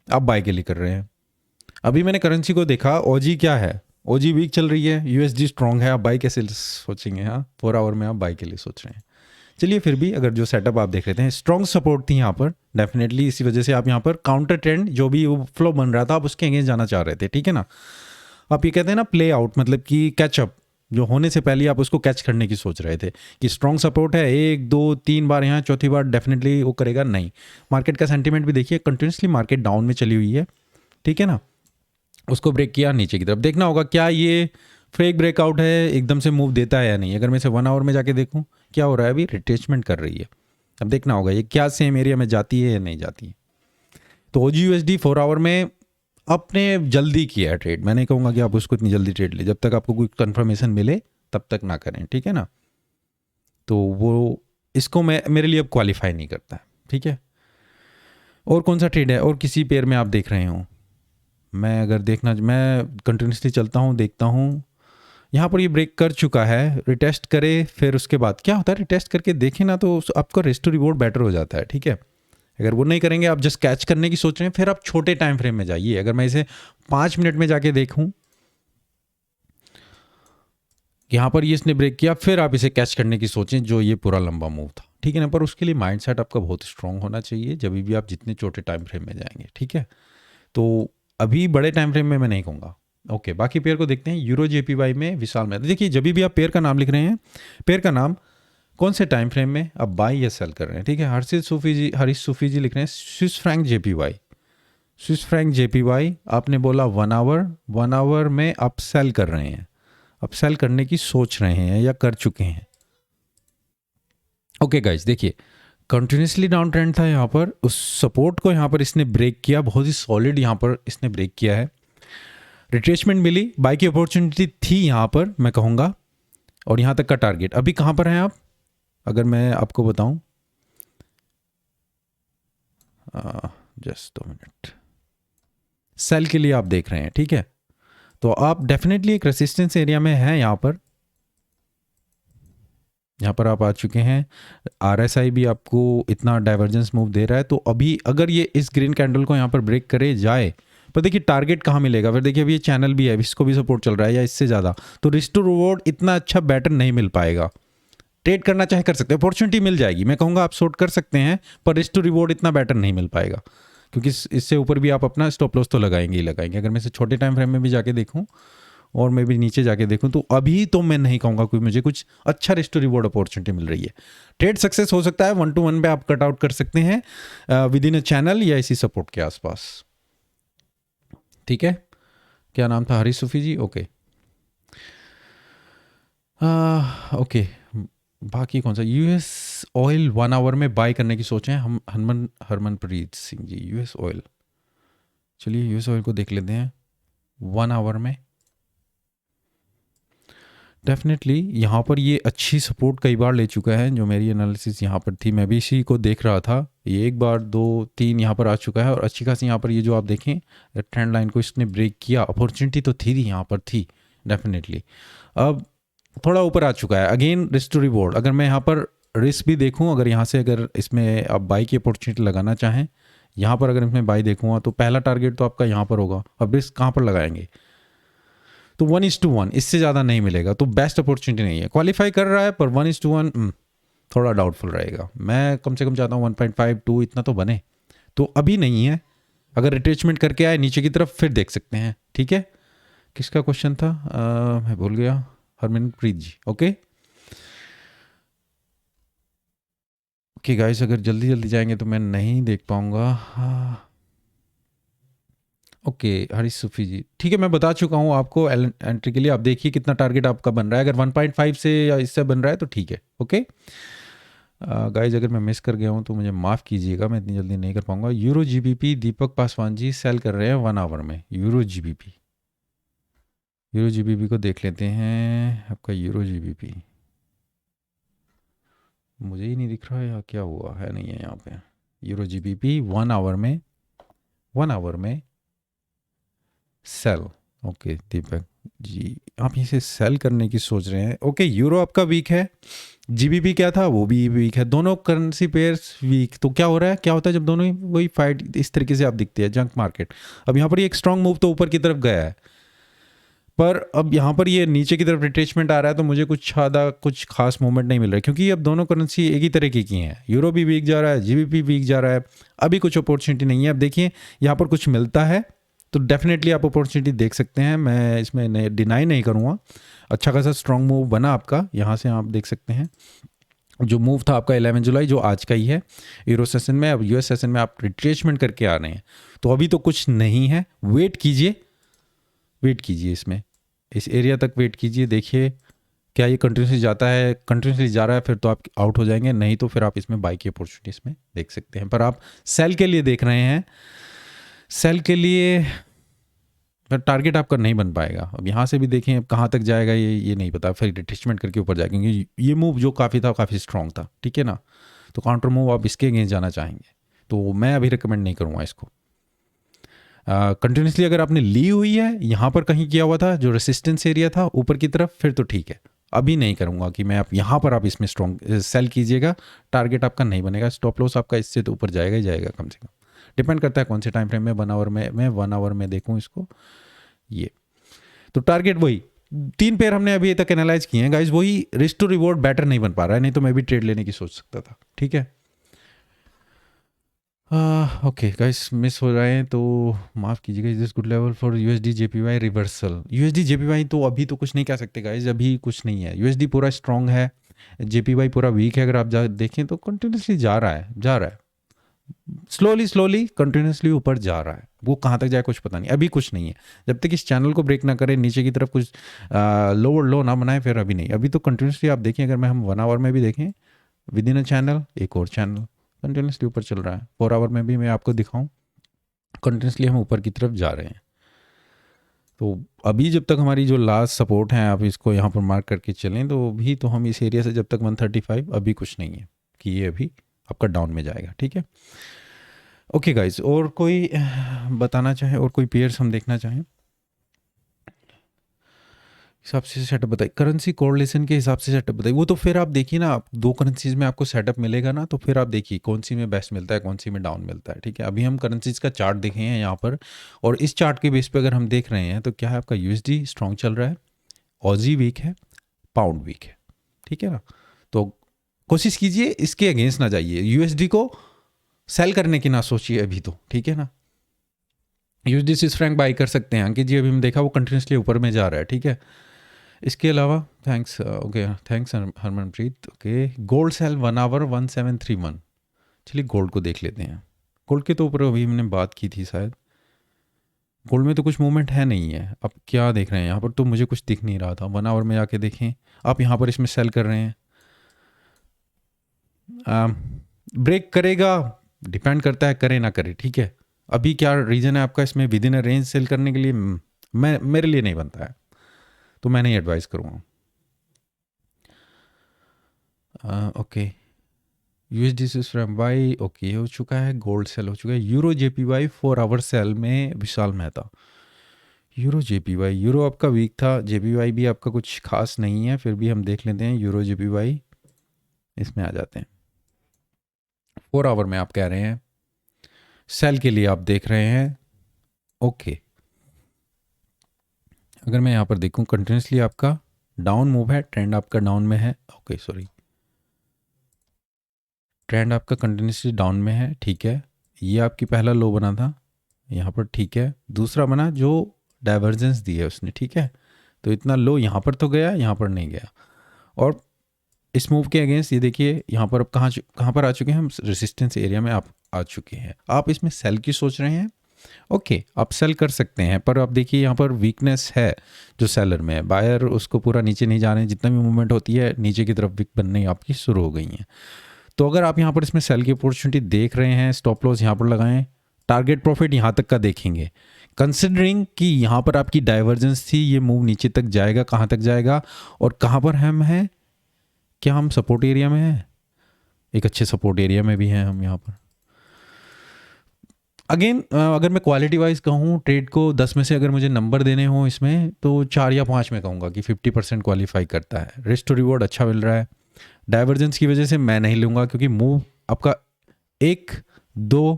आप बाई के लिए कर रहे हैं। अभी मैंने करेंसी को देखा, OG क्या है, OG वीक चल रही है, USD स्ट्रॉन्ग है, आप बाई कैसे सोचेंगे? हाँ, 4 आवर में आप बाई के लिए सोच रहे हैं। चलिए फिर भी, अगर जो सेटअप आप देख रहे थे, स्ट्रॉन्ग सपोर्ट थी यहाँ पर डेफिनेटली, इसी वजह से आप यहाँ पर काउंटर ट्रेंड जो भी वो फ्लो बन रहा था, आप उसके अगेंस्ट जाना चाह रहे थे, ठीक है ना। आप ये कहते हैं ना प्ले आउट, मतलब कि कैचअप, जो होने से पहले आप उसको कैच करने की सोच रहे थे कि स्ट्रॉन्ग सपोर्ट है, 1 2 3 बार यहाँ, चौथी बार डेफिनेटली वो करेगा नहीं। मार्केट का सेंटीमेंट भी देखिए, कंटिन्यूसली मार्केट डाउन में चली हुई है, ठीक है ना। उसको ब्रेक किया नीचे की तरफ, देखना होगा क्या ये फेक ब्रेकआउट है, एकदम से मूव देता है या नहीं। अगर मैं इसे 1 आवर में जाके देखूं क्या हो रहा है, अभी रिट्रेसमेंट कर रही है। अब देखना होगा ये क्या सेम एरिया में जाती है या नहीं जाती है। तो OG USD 4 आवर में अपने जल्दी किया है ट्रेड, मैं नहीं कहूँगा कि आप उसको इतनी जल्दी ट्रेड ले, जब तक आपको कोई कंफर्मेशन मिले तब तक ना करें, ठीक है ना। तो वो इसको मेरे लिए अब क्वालिफाई नहीं करता है, ठीक है। और कौन सा ट्रेड है, और किसी पेयर में आप देख रहे हो? मैं अगर मैं कंटिन्यूसली चलता हूँ, देखता हूँ। यहाँ पर ये ब्रेक कर चुका है, रिटेस्ट करे, फिर उसके बाद क्या होता है, रिटेस्ट करके देखें ना तो आपका रिस्क टू रिवॉर्ड बेटर हो जाता है, ठीक है। अगर वो नहीं करेंगे, आप जस्ट कैच करने की सोच रहे हैं, फिर आप छोटे टाइम फ्रेम में जाइए। अगर मैं इसे 5 मिनट में जाके देखूं, यहाँ पर ये इसने ब्रेक किया, फिर आप इसे कैच करने की सोचें जो ये पूरा लंबा मूव था, ठीक है ना। पर उसके लिए माइंडसेट आपका बहुत स्ट्रांग होना चाहिए जब भी आप जितने छोटे टाइम फ्रेम में जाएंगे, ठीक है। तो अभी बड़े टाइम फ्रेम में मैं नहीं कहूँगा। ओके, बाकी पेयर को देखते हैं। यूरो जेपीवाई में विशाल में देखिए, जब भी आप पेयर का नाम लिख रहे हैं, पेयर का नाम कौन से टाइम फ्रेम में आप बाई या सेल कर रहे हैं, ठीक है। हरीश सूफी जी लिख रहे हैं Swiss franc JPY, Swiss franc JPY. आपने बोला 1 आवर में आप सेल कर रहे हैं, आप सेल करने की सोच रहे हैं या कर चुके हैं। ओके गाइस, देखिए कंटिन्यूसली डाउन ट्रेंड था यहाँ पर, उस सपोर्ट को यहाँ पर इसने ब्रेक किया, बहुत ही सॉलिड यहाँ पर इसने ब्रेक किया है। रिट्रेसमेंट मिली, बाई की अपॉर्चुनिटी थी यहाँ पर मैं कहूँगा, और यहाँ तक का टारगेट। अभी कहाँ पर हैं आप, अगर मैं आपको बताऊं, जस्ट 2 मिनट, सेल के लिए आप देख रहे हैं, ठीक है। तो आप डेफिनेटली एक रेसिस्टेंस एरिया में हैं यहाँ पर आप आ चुके हैं। आरएसआई भी आपको इतना डाइवर्जेंस मूव दे रहा है, तो अभी अगर ये इस ग्रीन कैंडल को यहाँ पर ब्रेक करे जाए, पर देखिए टारगेट कहाँ मिलेगा, फिर देखिए अभी ये चैनल भी है, इसको भी सपोर्ट चल रहा है या इससे ज़्यादा, तो रिस्क टू रिवॉर्ड इतना अच्छा बैटर नहीं मिल पाएगा। ट्रेड करना चाहे कर सकते हैं, अपॉर्चुनिटी मिल जाएगी, मैं कहूँगा आप शॉर्ट कर सकते हैं, पर रिस्क टू रिवॉर्ड इतना बेटर नहीं मिल पाएगा, क्योंकि इससे ऊपर भी आप अपना स्टॉप लॉस तो लगाएंगे ही लगाएंगे। अगर मैं इसे छोटे टाइम फ्रेम में भी जाके देखूँ और मैं भी नीचे जाके देखूँ, तो अभी तो मैं नहीं कहूँगा कोई मुझे कुछ अच्छा रिस्क टू रिवॉर्ड अपॉर्चुनिटी मिल रही है। ट्रेड सक्सेस हो सकता है, 1 to 1 पे आप कट आउट कर सकते हैं विद इन अ चैनल या इसी सपोर्ट के आसपास, ठीक है। क्या नाम था, हरीश सूफी जी, ओके। ओके, बाकी कौन सा, यूएस ऑयल 1 आवर में बाय करने की सोचें हम, हरमनप्रीत सिंह जी, यूएस ऑयल। चलिए यूएस ऑयल को देख लेते हैं 1 आवर में। डेफिनेटली यहाँ पर ये अच्छी सपोर्ट कई बार ले चुका है, जो मेरी एनालिसिस यहाँ पर थी, मैं भी इसी को देख रहा था। ये 1 बार 2 3 यहाँ पर आ चुका है, और अच्छी खासी यहाँ पर ये जो आप देखें ट्रेंड लाइन को इसने ब्रेक किया, अपॉर्चुनिटी तो थी यहाँ पर थी डेफिनेटली। अब थोड़ा ऊपर आ चुका है, अगेन रिस्क टू रिवॉर्ड। अगर मैं यहाँ पर रिस्क भी देखूँ, अगर यहाँ से अगर इसमें आप बाई की अपॉर्चुनिटी लगाना चाहें, यहाँ पर अगर इसमें बाई देखूँगा तो पहला टारगेट तो आपका यहाँ पर होगा। अब रिस्क कहाँ पर लगाएंगे, तो 1:1, इससे ज़्यादा नहीं मिलेगा, तो बेस्ट अपॉर्चुनिटी नहीं है। क्वालिफाई कर रहा है पर 1:1 थोड़ा डाउटफुल रहेगा। मैं कम से कम चाहता हूँ 1.5-2 इतना तो बने, तो अभी नहीं है। अगर रिट्रेचमेंट करके आए नीचे की तरफ फिर देख सकते हैं, ठीक है। किसका क्वेश्चन था, मैं भूल गया, हरमनप्रीत जी, ओके। ओके गाइस, अगर जल्दी जल्दी जाएंगे तो मैं नहीं देख पाऊंगा। ओके हरीश सूफी जी, ठीक है, मैं बता चुका हूँ आपको एंट्री के लिए। आप देखिए कितना टारगेट आपका बन रहा है, अगर 1.5 से या इससे बन रहा है तो ठीक है, ओके। गाइस अगर मैं मिस कर गया हूँ तो मुझे माफ़ कीजिएगा, मैं इतनी जल्दी नहीं कर पाऊंगा। यूरो जीबीपी, दीपक पासवान जी सेल कर रहे हैं 1 आवर में यूरो जीबीपी। यूरो जीबीपी को देख लेते हैं, आपका यूरो जीबीपी मुझे ही नहीं दिख रहा है या क्या हुआ है, नहीं है यहाँ पे। यूरो जीबीपी 1 आवर में, 1 आवर में सेल, ओके दीपक जी, आप इसे सेल करने की सोच रहे हैं, ओके। यूरो आपका वीक है, जीबीपी क्या था वो भी वीक है, दोनों करेंसी पेयर्स वीक। तो क्या हो रहा है, क्या होता है जब दोनों ही वही फाइट इस तरीके से आप दिखती है, जंक मार्केट। अब यहाँ पर एक स्ट्रांग मूव तो ऊपर की तरफ गया है, पर अब यहाँ पर ये नीचे की तरफ रिट्रेचमेंट आ रहा है, तो मुझे कुछ खास मूवमेंट नहीं मिल रहा है, क्योंकि अब दोनों करेंसी एक ही तरीके की हैं। यूरो भी वीक जा रहा है, जीबीपी वीक जा रहा है, अभी कुछ अपॉर्चुनिटी नहीं है। अब देखिए यहाँ पर कुछ मिलता है तो डेफिनेटली आप अपॉर्चुनिटी देख सकते हैं, मैं इसमें डिनाई नहीं करूँगा। अच्छा खासा स्ट्रॉन्ग मूव बना आपका, यहाँ से आप देख सकते हैं जो मूव था आपका 11 जुलाई, जो आज का ही है यूरो सेशन में। अब यूएस सेशन में आप रिट्रेचमेंट करके आ रहे हैं, तो अभी तो कुछ नहीं है, वेट कीजिए इसमें, इस एरिया तक वेट कीजिए। देखिए क्या ये कंटिन्यूसली जाता है, कंटिन्यूसली जा रहा है फिर तो आप आउट हो जाएंगे, नहीं तो फिर आप इसमें बाई की अपॉर्चुनिटी इसमें देख सकते हैं। पर आप सेल के लिए देख रहे हैं, सेल के लिए टारगेट आपका नहीं बन पाएगा। अब यहाँ से भी देखें अब कहाँ तक जाएगा ये नहीं पता, फिर रिट्रेसमेंट करके ऊपर जाएगा, क्योंकि ये मूव जो काफ़ी स्ट्रॉन्ग था, ठीक है ना। तो काउंटर मूव आप इसके अगेंस्ट जाना चाहेंगे तो मैं अभी रिकमेंड नहीं करूँगा इसको। कंटिन्यूसली अगर आपने ली हुई है, यहाँ पर कहीं किया हुआ था जो रेसिस्टेंस एरिया था ऊपर की तरफ, फिर तो ठीक है। अभी नहीं करूँगा कि मैं आप यहाँ पर आप इसमें स्ट्रॉन्ग सेल कीजिएगा, टारगेट आपका नहीं बनेगा, स्टॉप लॉस आपका इससे तो ऊपर जाएगा ही जाएगा कम से कम। डिपेंड करता है कौन से टाइम फ्रेम में, 1 आवर में, मैं 1 आवर में देखूँ इसको। ये तो टारगेट वही 3 पेयर हमने अभी तक एनालाइज किए हैं गाइज, वही रिस्क टू रिवॉर्ड बेटर नहीं बन पा रहा है, नहीं तो मैं भी ट्रेड लेने की सोच सकता था। ठीक है, ओके गाइस, मिस हो रहे हैं तो माफ़ कीजिएगा। Is this good level for USD JPY reversal? USD JPY तो अभी तो कुछ नहीं कह सकते गाइस, अभी कुछ नहीं है। यूएसडी पूरा स्ट्रांग है, जेपीवाई पूरा वीक है। अगर आप देखें तो कंटिन्यूसली जा रहा है स्लोली कंटिन्यूसली ऊपर जा रहा है। वो कहाँ तक जाए कुछ पता नहीं, अभी कुछ नहीं है। जब तक इस चैनल को ब्रेक ना करे, नीचे की तरफ कुछ लोअर लो ना बनाए, फिर अभी नहीं। अभी तो कंटिन्यूसली आप देखें, अगर मैं हम 1 आवर में भी देखें, विद इन अ चैनल एक और चैनल कंटिन्यूसली ऊपर चल रहा है। 4 आवर में भी मैं आपको दिखाऊं, कंटिन्यूसली हम ऊपर की तरफ जा रहे हैं। तो अभी जब तक हमारी जो लास्ट सपोर्ट है, आप इसको यहाँ पर मार्क करके चलें, तो अभी तो हम इस एरिया से जब तक 135, अभी कुछ नहीं है कि ये अभी आपका डाउन में जाएगा। ठीक है, ओके गाइज, और कोई बताना चाहे, और कोई पेयर्स हम देखना चाहें हिसाब से सेटअप बताइए, करेंसी कोरिलेशन के हिसाब से सेटअप बताइए। वो तो फिर आप देखिए ना, आप 2 करेंसीज में आपको सेटअप मिलेगा ना, तो फिर आप देखिए कौन सी में बेस्ट मिलता है, कौन सी में डाउन मिलता है। ठीक है, अभी हम करेंसीज का चार्ट देखे हैं यहाँ पर, और इस चार्ट के बेस पे अगर हम देख रहे हैं तो क्या है, आपका यूएसडी स्ट्रॉन्ग चल रहा है, ऑजी वीक है, पाउंड वीक है। ठीक है ना, तो कोशिश कीजिए इसके अगेंस्ट ना जाइए, यूएसडी को सेल करने की ना सोचिए अभी तो। ठीक है ना, यूएसडी स्विस फ्रैंक बाई कर सकते हैं अंकित जी, अभी हम देखा वो कंटिन्यूसली ऊपर में जा रहा है। ठीक है, इसके अलावा thanks, okay thanks Harmanpreet. Okay, gold sell 1 hour 1731। चलिए गोल्ड को देख लेते हैं। गोल्ड के तो ऊपर अभी हमने बात की थी शायद, गोल्ड में तो कुछ मूवमेंट है नहीं है। अब क्या देख रहे हैं यहाँ पर, तो मुझे कुछ दिख नहीं रहा था। 1 आवर में जाके देखें, आप यहाँ पर इसमें सेल कर रहे हैं, ब्रेक करेगा, डिपेंड करता है करे ना करे। ठीक है, अभी क्या रीज़न है आपका इसमें within a range sell करने के लिए, मैं मेरे लिए नहीं बनता है, तो मैं नहीं एडवाइस करूँगा। Okay, USD Swiss Frank by okay हो चुका है, गोल्ड सेल हो चुका है। यूरो जेपीवाई 4 आवर सेल में विशाल मेहता। यूरो जेपीवाई, यूरो आपका वीक था, जेपीवाई भी आपका कुछ खास नहीं है, फिर भी हम देख लेते हैं यूरो जेपीवाई, इसमें आ जाते हैं। 4 आवर में आप कह रहे हैं सेल के लिए आप देख रहे हैं। ओके, अगर मैं यहाँ पर देखूँ, कंटिन्यूसली आपका डाउन मूव है, ट्रेंड आपका डाउन में है। ओके सॉरी, ट्रेंड आपका कंटिन्यूसली डाउन में है। ठीक है, ये आपकी पहला लो बना था यहाँ पर। ठीक है, दूसरा बना जो डाइवर्जेंस दी है उसने। ठीक है, तो इतना लो यहाँ पर तो गया, यहाँ पर नहीं गया। और इस मूव के अगेंस्ट ये देखिए यहाँ पर अब कहाँ पर आ चुके हैं हम, रेसिस्टेंस एरिया में आप आ चुके हैं। आप इसमें सेल की सोच रहे हैं, ओके आप सेल कर सकते हैं, पर आप देखिए यहाँ पर वीकनेस है जो सेलर में है। बायर उसको पूरा नीचे नहीं जा रहे हैं, जितना भी मूवमेंट होती है नीचे की तरफ विक बनने आपकी शुरू हो गई हैं। तो अगर आप यहाँ पर इसमें सेल की अपॉर्चुनिटी देख रहे हैं, स्टॉप लॉस यहाँ पर लगाएं, टारगेट प्रॉफिट यहाँ तक का देखेंगे, कंसिडरिंग कि यहाँ पर आपकी डाइवर्जेंस थी, ये मूव नीचे तक जाएगा, कहाँ तक जाएगा और कहाँ पर हम हैं, क्या हम सपोर्ट एरिया में हैं, एक अच्छे सपोर्ट एरिया में भी हैं हम यहाँ पर। अगेन अगर मैं क्वालिटी वाइज कहूँ ट्रेड को 10 में से अगर मुझे नंबर देने हों इसमें, तो 4 या 5 में कहूँगा कि 50% क्वालिफाई करता है। रिस्क टू रिवॉर्ड अच्छा मिल रहा है, डाइवर्जेंस की वजह से मैं नहीं लूँगा, क्योंकि मूव आपका 1 2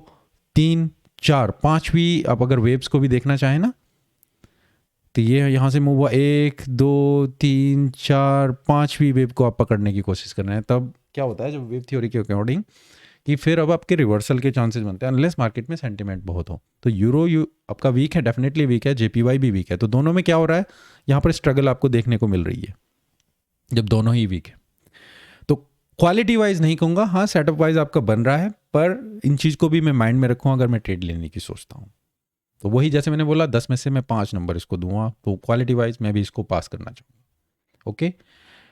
3 4 5 भी, आप अगर वेव्स को भी देखना चाहें ना, तो ये यहाँ से मूव हुआ 1 2 3 4 5वीं वेव को आप पकड़ने की कोशिश कर रहे हैं। तब क्या होता है जब वेव थ्योरी के अकॉर्डिंग, कि फिर अब आपके रिवर्सल के चांसेस बनते हैं, अनलेस मार्केट में सेंटिमेंट बहुत हो। तो यूरो आपका वीक है, डेफिनेटली वीक है, जेपीवाई भी वीक है। तो दोनों में क्या हो रहा है, यहाँ पर स्ट्रगल आपको देखने को मिल रही है जब दोनों ही वीक है। तो क्वालिटी वाइज नहीं कहूँगा, हाँ सेटअप वाइज आपका बन रहा है, पर इन चीज़ को भी मैं माइंड में रखूँ अगर मैं ट्रेड लेने की सोचता हूँ। तो वही जैसे मैंने बोला 10 में से मैं 5 नंबर इसको दूंगा, तो क्वालिटी वाइज मैं भी इसको पास करना चाहूँगा। ओके,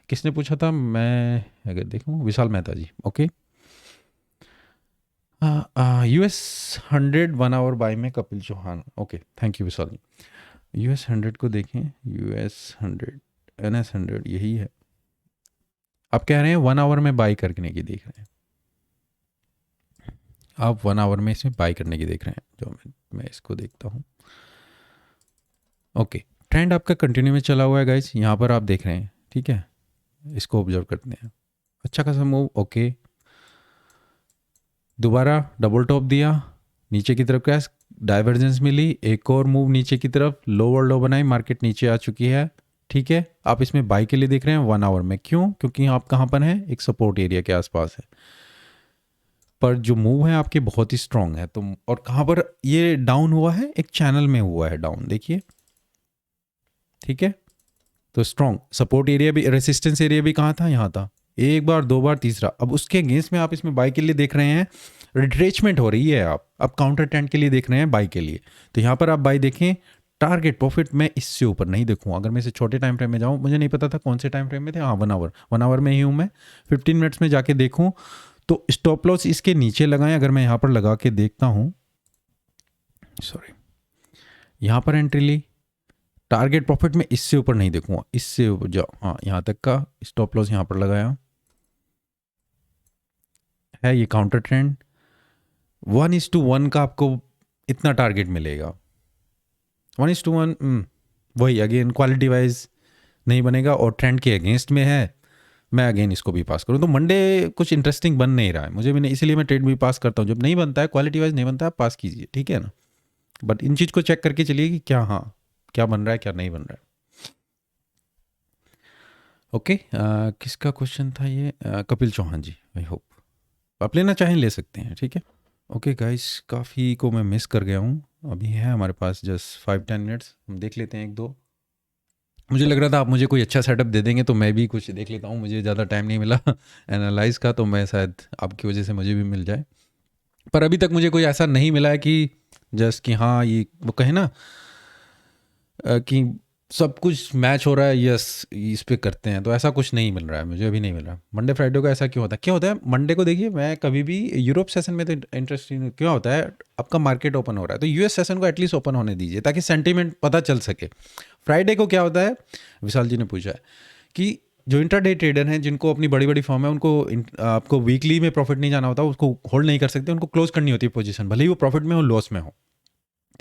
किसने पूछा था, मैं अगर देखूँ Vishal Mehta ji. Okay, US 100 1 hour buy में Kapil Chauhan. Okay thank you Vishal ji. US 100 को देखें, US 100 NS 100 यही है, आप कह रहे हैं 1 आवर में बाई करने की देख रहे हैं, आप 1 आवर में इसमें बाई करने की देख रहे हैं, जो मैं इसको देखता हूँ। ओके, ट्रेंड आपका कंटिन्यू में चला हुआ है गाइस, यहाँ पर आप देख रहे हैं, ठीक है। इसको ऑब्जर्व करते हैं, अच्छा खासा मूव। ओके, दोबारा डबल टॉप दिया, नीचे की तरफ क्या डाइवर्जेंस मिली, एक और मूव नीचे की तरफ, लोअर लो बनाई, मार्केट नीचे आ चुकी है, ठीक है। आप इसमें बाई के लिए देख रहे हैं 1 आवर में, क्यों? क्योंकि आप कहाँ पर हैं, एक सपोर्ट एरिया के आसपास है, पर जो मूव है आपके बहुत ही स्ट्रांग है। तो और कहाँ पर ये डाउन हुआ है, एक चैनल में हुआ है डाउन, देखिए, ठीक है। तो स्ट्रांग सपोर्ट एरिया भी, रेसिस्टेंस एरिया भी कहाँ था, यहाँ था, एक बार, दो बार, तीसरा। अब उसके अगेंस्ट में आप इसमें बाई के लिए देख रहे हैं, रिट्रेचमेंट हो रही है, आप अब काउंटर ट्रेंड के लिए देख रहे हैं बाई के लिए। तो यहाँ पर आप बाई देखें, टारगेट प्रॉफिट मैं इससे ऊपर नहीं देखूँ। अगर मैं इसे छोटे टाइम फ्रेम में जाऊँ, मुझे नहीं पता था कौन से टाइम फ्रेम में थे, हाँ 1 आवर में ही हूँ मैं। 15 मिनट्स में जाके देखूँ तो स्टॉप लॉस इसके नीचे लगाएं। अगर मैं यहाँ पर लगा के देखता हूँ, सॉरी, यहाँ पर एंट्री ली, टारगेट प्रॉफिट में इससे ऊपर नहीं देखूंगा, इससे ऊपर जाओ, हाँ यहाँ तक का स्टॉप लॉस यहाँ पर लगाया है। ये काउंटर ट्रेंड 1:1 का आपको इतना टारगेट मिलेगा, 1:1। वही अगेन क्वालिटी वाइज नहीं बनेगा और ट्रेंड के अगेंस्ट में है। मैं अगेन इसको भी पास करूँ तो मंडे कुछ इंटरेस्टिंग बन नहीं रहा है मुझे भी नहीं, इसलिए मैं ट्रेड भी पास करता हूँ। जब नहीं बनता है, क्वालिटी वाइज नहीं बनता है, पास कीजिए, ठीक है ना। बट इन चीज़ को चेक करके चलिए कि क्या, हाँ क्या बन रहा है, क्या नहीं बन रहा है। ओके, किसका क्वेश्चन था ये? कपिल चौहान जी, आई होप आप लेना चाहें ले सकते हैं, ठीक है। ओके गाइस, काफ़ी को मैं मिस कर गया हूँ। अभी है हमारे पास जस्ट 5-10 मिनट्स, हम देख लेते हैं एक दो। मुझे लग रहा था आप मुझे कोई अच्छा सेटअप दे देंगे तो मैं भी कुछ देख लेता हूँ, मुझे ज़्यादा टाइम नहीं मिला एनालाइज का, तो मैं शायद आपकी वजह से मुझे भी मिल जाए। पर अभी तक मुझे कोई ऐसा नहीं मिला है कि जस्ट कि हाँ ये वो कहे ना कि सब कुछ मैच हो रहा है, यस इस पे करते हैं, तो ऐसा कुछ नहीं मिल रहा है मुझे, अभी नहीं मिल रहा। मंडे फ्राइडे को ऐसा क्यों होता है, क्या होता है मंडे को? देखिए मैं कभी भी यूरोप सेशन में तो इंटरेस्टिंग क्यों होता है, आपका मार्केट ओपन हो रहा है तो यूएस सेशन को एटलीस्ट ओपन होने दीजिए ताकि सेंटीमेंट पता चल सके। फ्राइडे को क्या होता है, विशाल जी ने पूछा है कि जो इंट्राडे ट्रेडर हैं जिनको अपनी बड़ी बड़ी फॉर्म है, उनको आपको वीकली में प्रॉफिट नहीं जाना होता, उसको होल्ड नहीं कर सकते, उनको क्लोज करनी होती है पोजीशन, भले ही वो प्रॉफिट में हो लॉस में हो,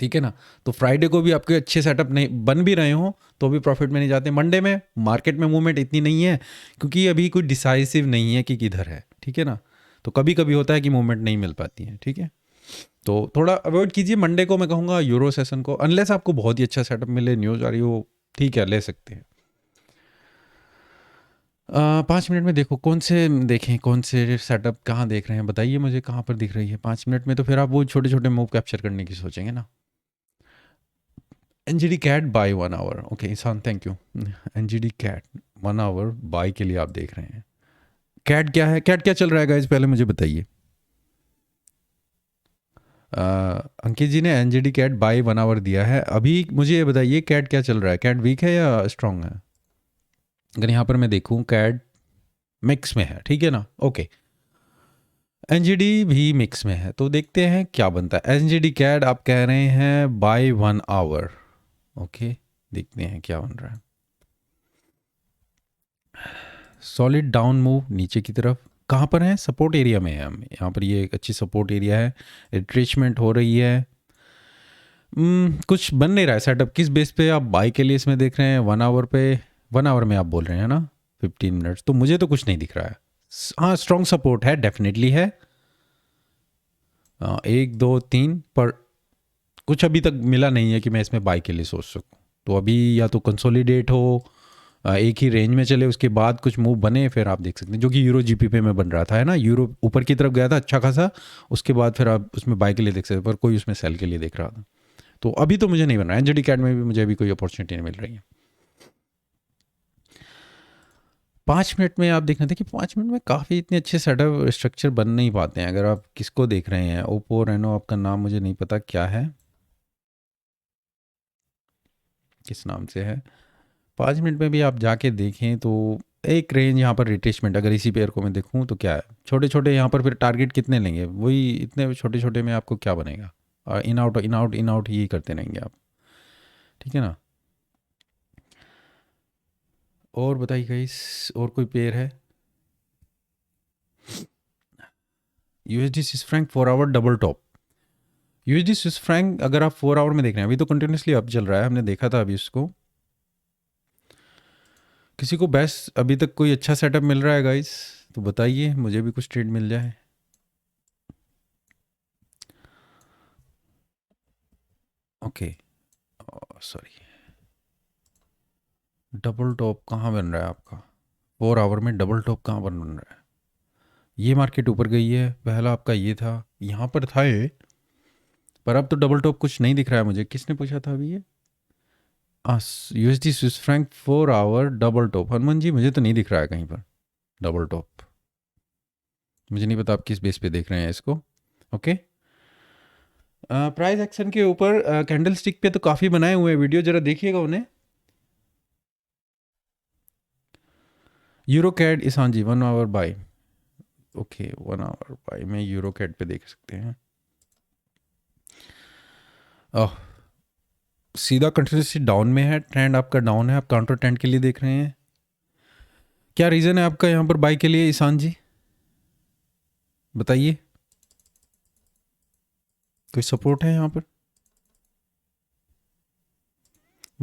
ठीक है ना। तो फ्राइडे को भी आपके अच्छे सेटअप नहीं बन भी रहे हो तो भी प्रॉफिट में नहीं जाते। मंडे में मार्केट में मूवमेंट इतनी नहीं है क्योंकि अभी कोई डिसाइसिव नहीं है कि किधर है, ठीक है ना। तो कभी कभी होता है कि मूवमेंट नहीं मिल पाती है, ठीक है। तो थोड़ा अवॉइड कीजिए मंडे को, मैं कहूँगा यूरो सेशन को, अनलेस आपको बहुत ही अच्छा सेटअप मिले, न्यूज़ आ रही हो, ठीक है ले सकते हैं। 5 मिनट में देखो कौन से देखें, कौन से सेटअप कहाँ देख रहे हैं, बताइए मुझे कहाँ पर दिख रही है 5 मिनट में, तो फिर आप वो छोटे छोटे मूव कैप्चर करने की सोचेंगे ना। NZD CAD by 1 hour, okay Ishan thank you. NZD CAD 1 hour by के लिए आप देख रहे हैं। कैट क्या है, कैट क्या चल रहा है गाइस, पहले मुझे बताइए। अंकित जी ने एनजीडी कैट बाय 1 आवर दिया है, अभी मुझे ये बताइए कैट क्या चल रहा है, कैट वीक है या स्ट्रांग है? अगर यहाँ पर मैं देखूँ कैट मिक्स में है, ठीक है ना, ओके। एनजीडी भी मिक्स में है तो देखते हैं क्या बनता है। एनजीडी कैट आप कह रहे हैं बाय 1 आवर, ओके देखते हैं क्या बन रहा है। सॉलिड डाउन मूव नीचे की तरफ, कहाँ पर है, सपोर्ट एरिया में है हम, यहाँ पर ये एक अच्छी सपोर्ट एरिया है, रिट्रेचमेंट हो रही है। कुछ बन नहीं रहा है सेटअप, किस बेस पे आप बाई के लिए इसमें देख रहे हैं 1 आवर पे? 1 आवर में आप बोल रहे हैं ना 15 मिनट्स, तो मुझे तो कुछ नहीं दिख रहा है। हाँ स्ट्रॉन्ग सपोर्ट है, डेफिनेटली है, 1 2 3, पर कुछ अभी तक मिला नहीं है कि मैं इसमें बाई के लिए सोच सकूँ। तो अभी या तो कंसोलिडेट हो, एक ही रेंज में चले, उसके बाद कुछ मूव बने, फिर आप देख सकते हैं, जो कि यूरो जीपी पे में बन रहा था, है ना, यूरो ऊपर की तरफ गया था अच्छा खासा, उसके बाद फिर आप उसमें बाय के लिए देख सकते, पर कोई उसमें सेल के लिए देख रहा था। तो अभी तो मुझे नहीं बन रहा है, एनजीडी कैट में भी मुझे अभी कोई अपॉर्चुनिटी नहीं मिल रही है। 5 मिनट में आप देख रहे थे कि 5 मिनट में काफ़ी इतने अच्छे सेटअप स्ट्रक्चर बन नहीं पाते हैं। अगर आप किसको देख रहे हैं, ओप्पो रेनो, आपका नाम मुझे नहीं पता क्या है, किस नाम से है, 5 मिनट में भी आप जाके देखें तो एक रेंज यहाँ पर रिट्रेसमेंट, अगर इसी पेयर को मैं देखूँ तो क्या है, छोटे छोटे यहाँ पर फिर टारगेट कितने लेंगे, वही इतने छोटे छोटे में आपको क्या बनेगा, और in out in out in out ही करते रहेंगे आप, ठीक है ना। और बताइए गाइस, और कोई पेयर है? USD Swiss franc 4 hour double top, USD Swiss franc अगर आप 4 आवर में देख रहे हैं, अभी तो कंटिन्यूसली अप चल रहा है, हमने देखा था अभी इसको। किसी को बेस्ट अभी तक कोई अच्छा सेटअप मिल रहा है गाइस तो बताइए, मुझे भी कुछ ट्रेड मिल जाए। ओके सॉरी, डबल टॉप कहाँ बन रहा है आपका? 4 आवर में डबल टॉप कहाँ बन रहा है? ये मार्केट ऊपर गई है, पहला आपका ये था, यहाँ पर था ये, पर अब तो डबल टॉप कुछ नहीं दिख रहा है मुझे। किसने पूछा था अभी ये? USD Swiss franc 4 hour double top, Hanuman ji मुझे तो नहीं दिख रहा है कहीं पर डबल टॉप। मुझे नहीं पता आप किस बेस पे देख रहे हैं इसको। ओके, प्राइस एक्शन के ऊपर कैंडल स्टिक पे तो काफ़ी बनाए हुए हैं वीडियो, जरा देखिएगा उन्हें। यूरो कैड इस, हाँ जी 1 hour buy. Okay 1 hour buy में यूरो कैड पे देख सकते हैं। ओह, सीधा कंटिन्यूसली डाउन में है, ट्रेंड आपका डाउन है, आप काउंटर ट्रेंड के लिए देख रहे हैं। क्या रीज़न है आपका यहाँ पर बाई के लिए ईशान जी, बताइए। कोई सपोर्ट है यहाँ पर?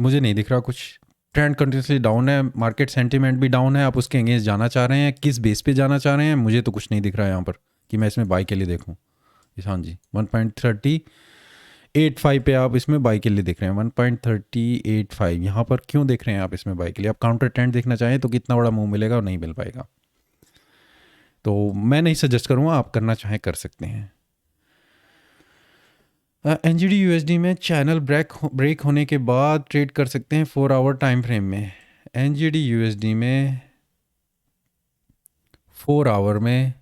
मुझे नहीं दिख रहा कुछ। ट्रेंड कंटिन्यूसली डाउन है, मार्केट सेंटीमेंट भी डाउन है, आप उसके अगेंस्ट जाना चाह रहे हैं, किस बेस पे जाना चाह रहे हैं? मुझे तो कुछ नहीं दिख रहा है यहाँ पर कि मैं इसमें बाई के लिए देखूँ। ईशान जी 1.3085 पे आप इसमें बाई के लिए देख रहे हैं, 1.3085 यहाँ पर क्यों देख रहे हैं आप इसमें बाई के लिए? आप काउंटर ट्रेंड देखना चाहें तो कितना बड़ा मूव मिलेगा और नहीं मिल पाएगा, तो मैं नहीं सजेस्ट करूँगा, आप करना चाहें कर सकते हैं। एनजीडी यूएसडी में चैनल ब्रेक होने के बाद ट्रेड कर सकते हैं 4 आवर टाइम फ्रेम में। एनजीडी यूएसडी में 4 आवर में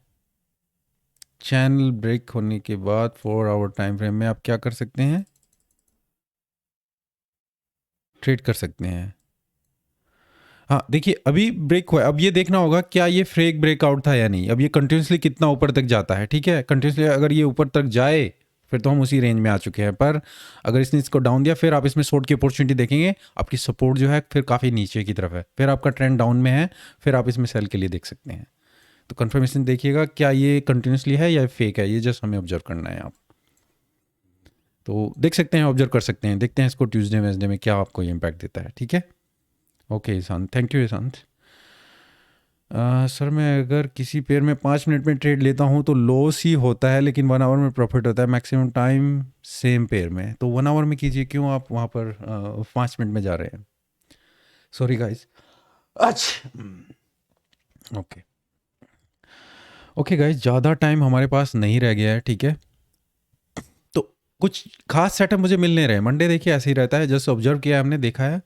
चैनल ब्रेक होने के बाद 4 आवर टाइम फ्रेम में आप क्या कर सकते हैं? ट्रेड कर सकते हैं। हाँ देखिए अभी ब्रेक हुआ है, अब ये देखना होगा क्या ये फेक ब्रेकआउट था या नहीं, अब ये कंटिन्यूसली कितना ऊपर तक जाता है। ठीक है, कंटिन्यूसली अगर ये ऊपर तक जाए फिर तो हम उसी रेंज में आ चुके हैं, पर अगर इसने इसको डाउन दिया फिर आप इसमें शॉर्ट की अपॉर्चुनिटी देखेंगे, आपकी सपोर्ट जो है फिर काफ़ी नीचे की तरफ है, फिर आपका ट्रेंड डाउन में है, फिर आप इसमें सेल के लिए देख सकते हैं। तो कंफर्मेशन देखिएगा क्या ये कंटिन्यूसली है या फेक है, ये जस्ट हमें ऑब्जर्व करना है। आप तो देख सकते हैं, ऑब्जर्व कर सकते हैं, देखते हैं इसको ट्यूसडे वेंसडे में क्या आपको ये इम्पैक्ट देता है। ठीक है, okay Ishant, thank you Ishant. Sir मैं अगर किसी पेयर में 5 मिनट में ट्रेड लेता हूँ तो लॉस ही होता है, लेकिन 1 आवर में प्रॉफिट होता है, मैक्सिमम टाइम सेम पेयर में, तो 1 आवर में कीजिए, क्यों आप वहाँ पर 5 मिनट में जा रहे हैं? Sorry guys. अच्छा ओके ओके गाइस, ज़्यादा टाइम हमारे पास नहीं रह गया है। ठीक है, तो कुछ खास सेटअप मुझे मिल नहीं रहे। मंडे देखिए ऐसे ही रहता है, जस्ट ऑब्जर्व किया है हमने, देखा है,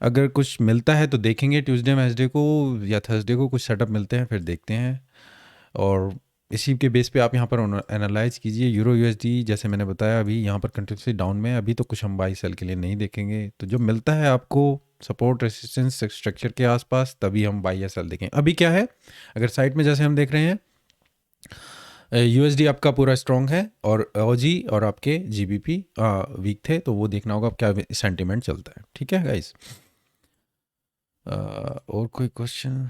अगर कुछ मिलता है तो देखेंगे, ट्यूसडे वेंसडे को या थर्सडे को कुछ सेटअप मिलते हैं फिर देखते हैं, और इसी के बेस पे आप यहाँ पर एनालाइज कीजिए। यूरो यूएसडी जैसे मैंने बताया अभी यहाँ पर कंटिन्यूसली डाउन में है, अभी तो कुछ हम बाई सेल के लिए नहीं देखेंगे, तो जो मिलता है आपको सपोर्ट रेसिस्टेंस स्ट्रक्चर के आसपास तभी हम बाई या सेल देखें। अभी क्या है, अगर साइड में जैसे हम देख रहे हैं यूएसडी आपका पूरा स्ट्रॉन्ग है और ओजी और आपके जीबीपी वीक थे, तो वो देखना होगा क्या सेंटीमेंट चलता है। ठीक है गाइस, और कोई क्वेश्चन?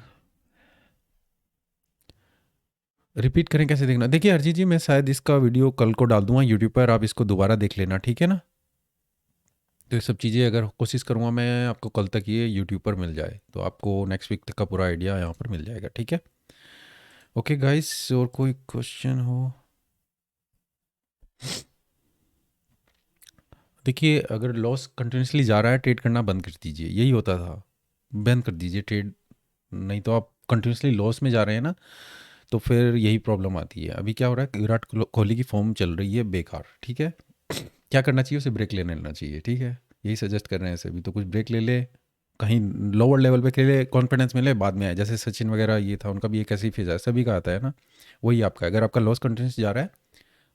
रिपीट करें कैसे देखना? देखिए हरजीत जी मैं शायद इसका वीडियो कल को डाल दूंगा यूट्यूब पर, आप इसको दोबारा देख लेना, ठीक है ना? तो ये सब चीज़ें अगर कोशिश करूँगा मैं आपको कल तक ये यूट्यूब पर मिल जाए, तो आपको नेक्स्ट वीक तक का पूरा आइडिया यहाँ पर मिल जाएगा। ठीक है, ओके गाइस, और कोई क्वेश्चन हो? देखिए अगर लॉस कंटिन्यूसली जा रहा है ट्रेड करना बंद कर दीजिए, यही होता था, बंद कर दीजिए ट्रेड, नहीं तो आप कंटिन्यूसली लॉस में जा रहे हैं ना, तो फिर यही प्रॉब्लम आती है। अभी क्या हो रहा है, विराट कोहली की फॉर्म चल रही है बेकार। ठीक है, क्या करना चाहिए, उसे ब्रेक ले लेना चाहिए। ठीक है, यही सजेस्ट कर रहे हैं सभी, तो कुछ ब्रेक ले ले, कहीं लोअर लेवल पे खेले, कॉन्फिडेंस मिले, बाद में आए, जैसे सचिन वगैरह ये था, उनका भी एक ऐसी फेज है, सभी का आता है ना, वही आपका, अगर आपका लॉस कंटिन्यूस जा रहा है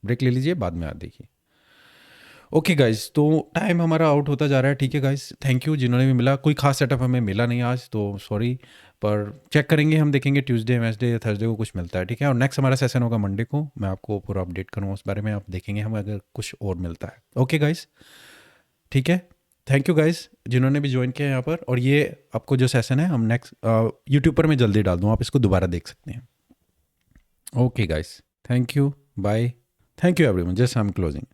ब्रेक ले लीजिए, बाद में आप देखिए। ओके गाइस, तो टाइम हमारा आउट होता जा रहा है। ठीक है गाइस, थैंक यू जिन्होंने भी मिला, कोई खास सेटअप हमें मिला नहीं आज तो सॉरी, पर चेक करेंगे, हम देखेंगे ट्यूसडे वेंसडे थर्सडे को कुछ मिलता है। ठीक है, और नेक्स्ट हमारा सेशन होगा मंडे को, मैं आपको पूरा अपडेट करूँगा उस बारे में, आप देखेंगे हम अगर कुछ और मिलता है। ओके गाइस, ठीक है, थैंक यू गाइस जिन्होंने भी ज्वाइन किया यहाँ पर, और ये आपको जो सेशन है हम नेक्स्ट यूट्यूब पर मैं जल्दी डाल दूँ, आप इसको दोबारा देख सकते हैं। Okay guys, thank you, bye, thank you everyone, just I am closing.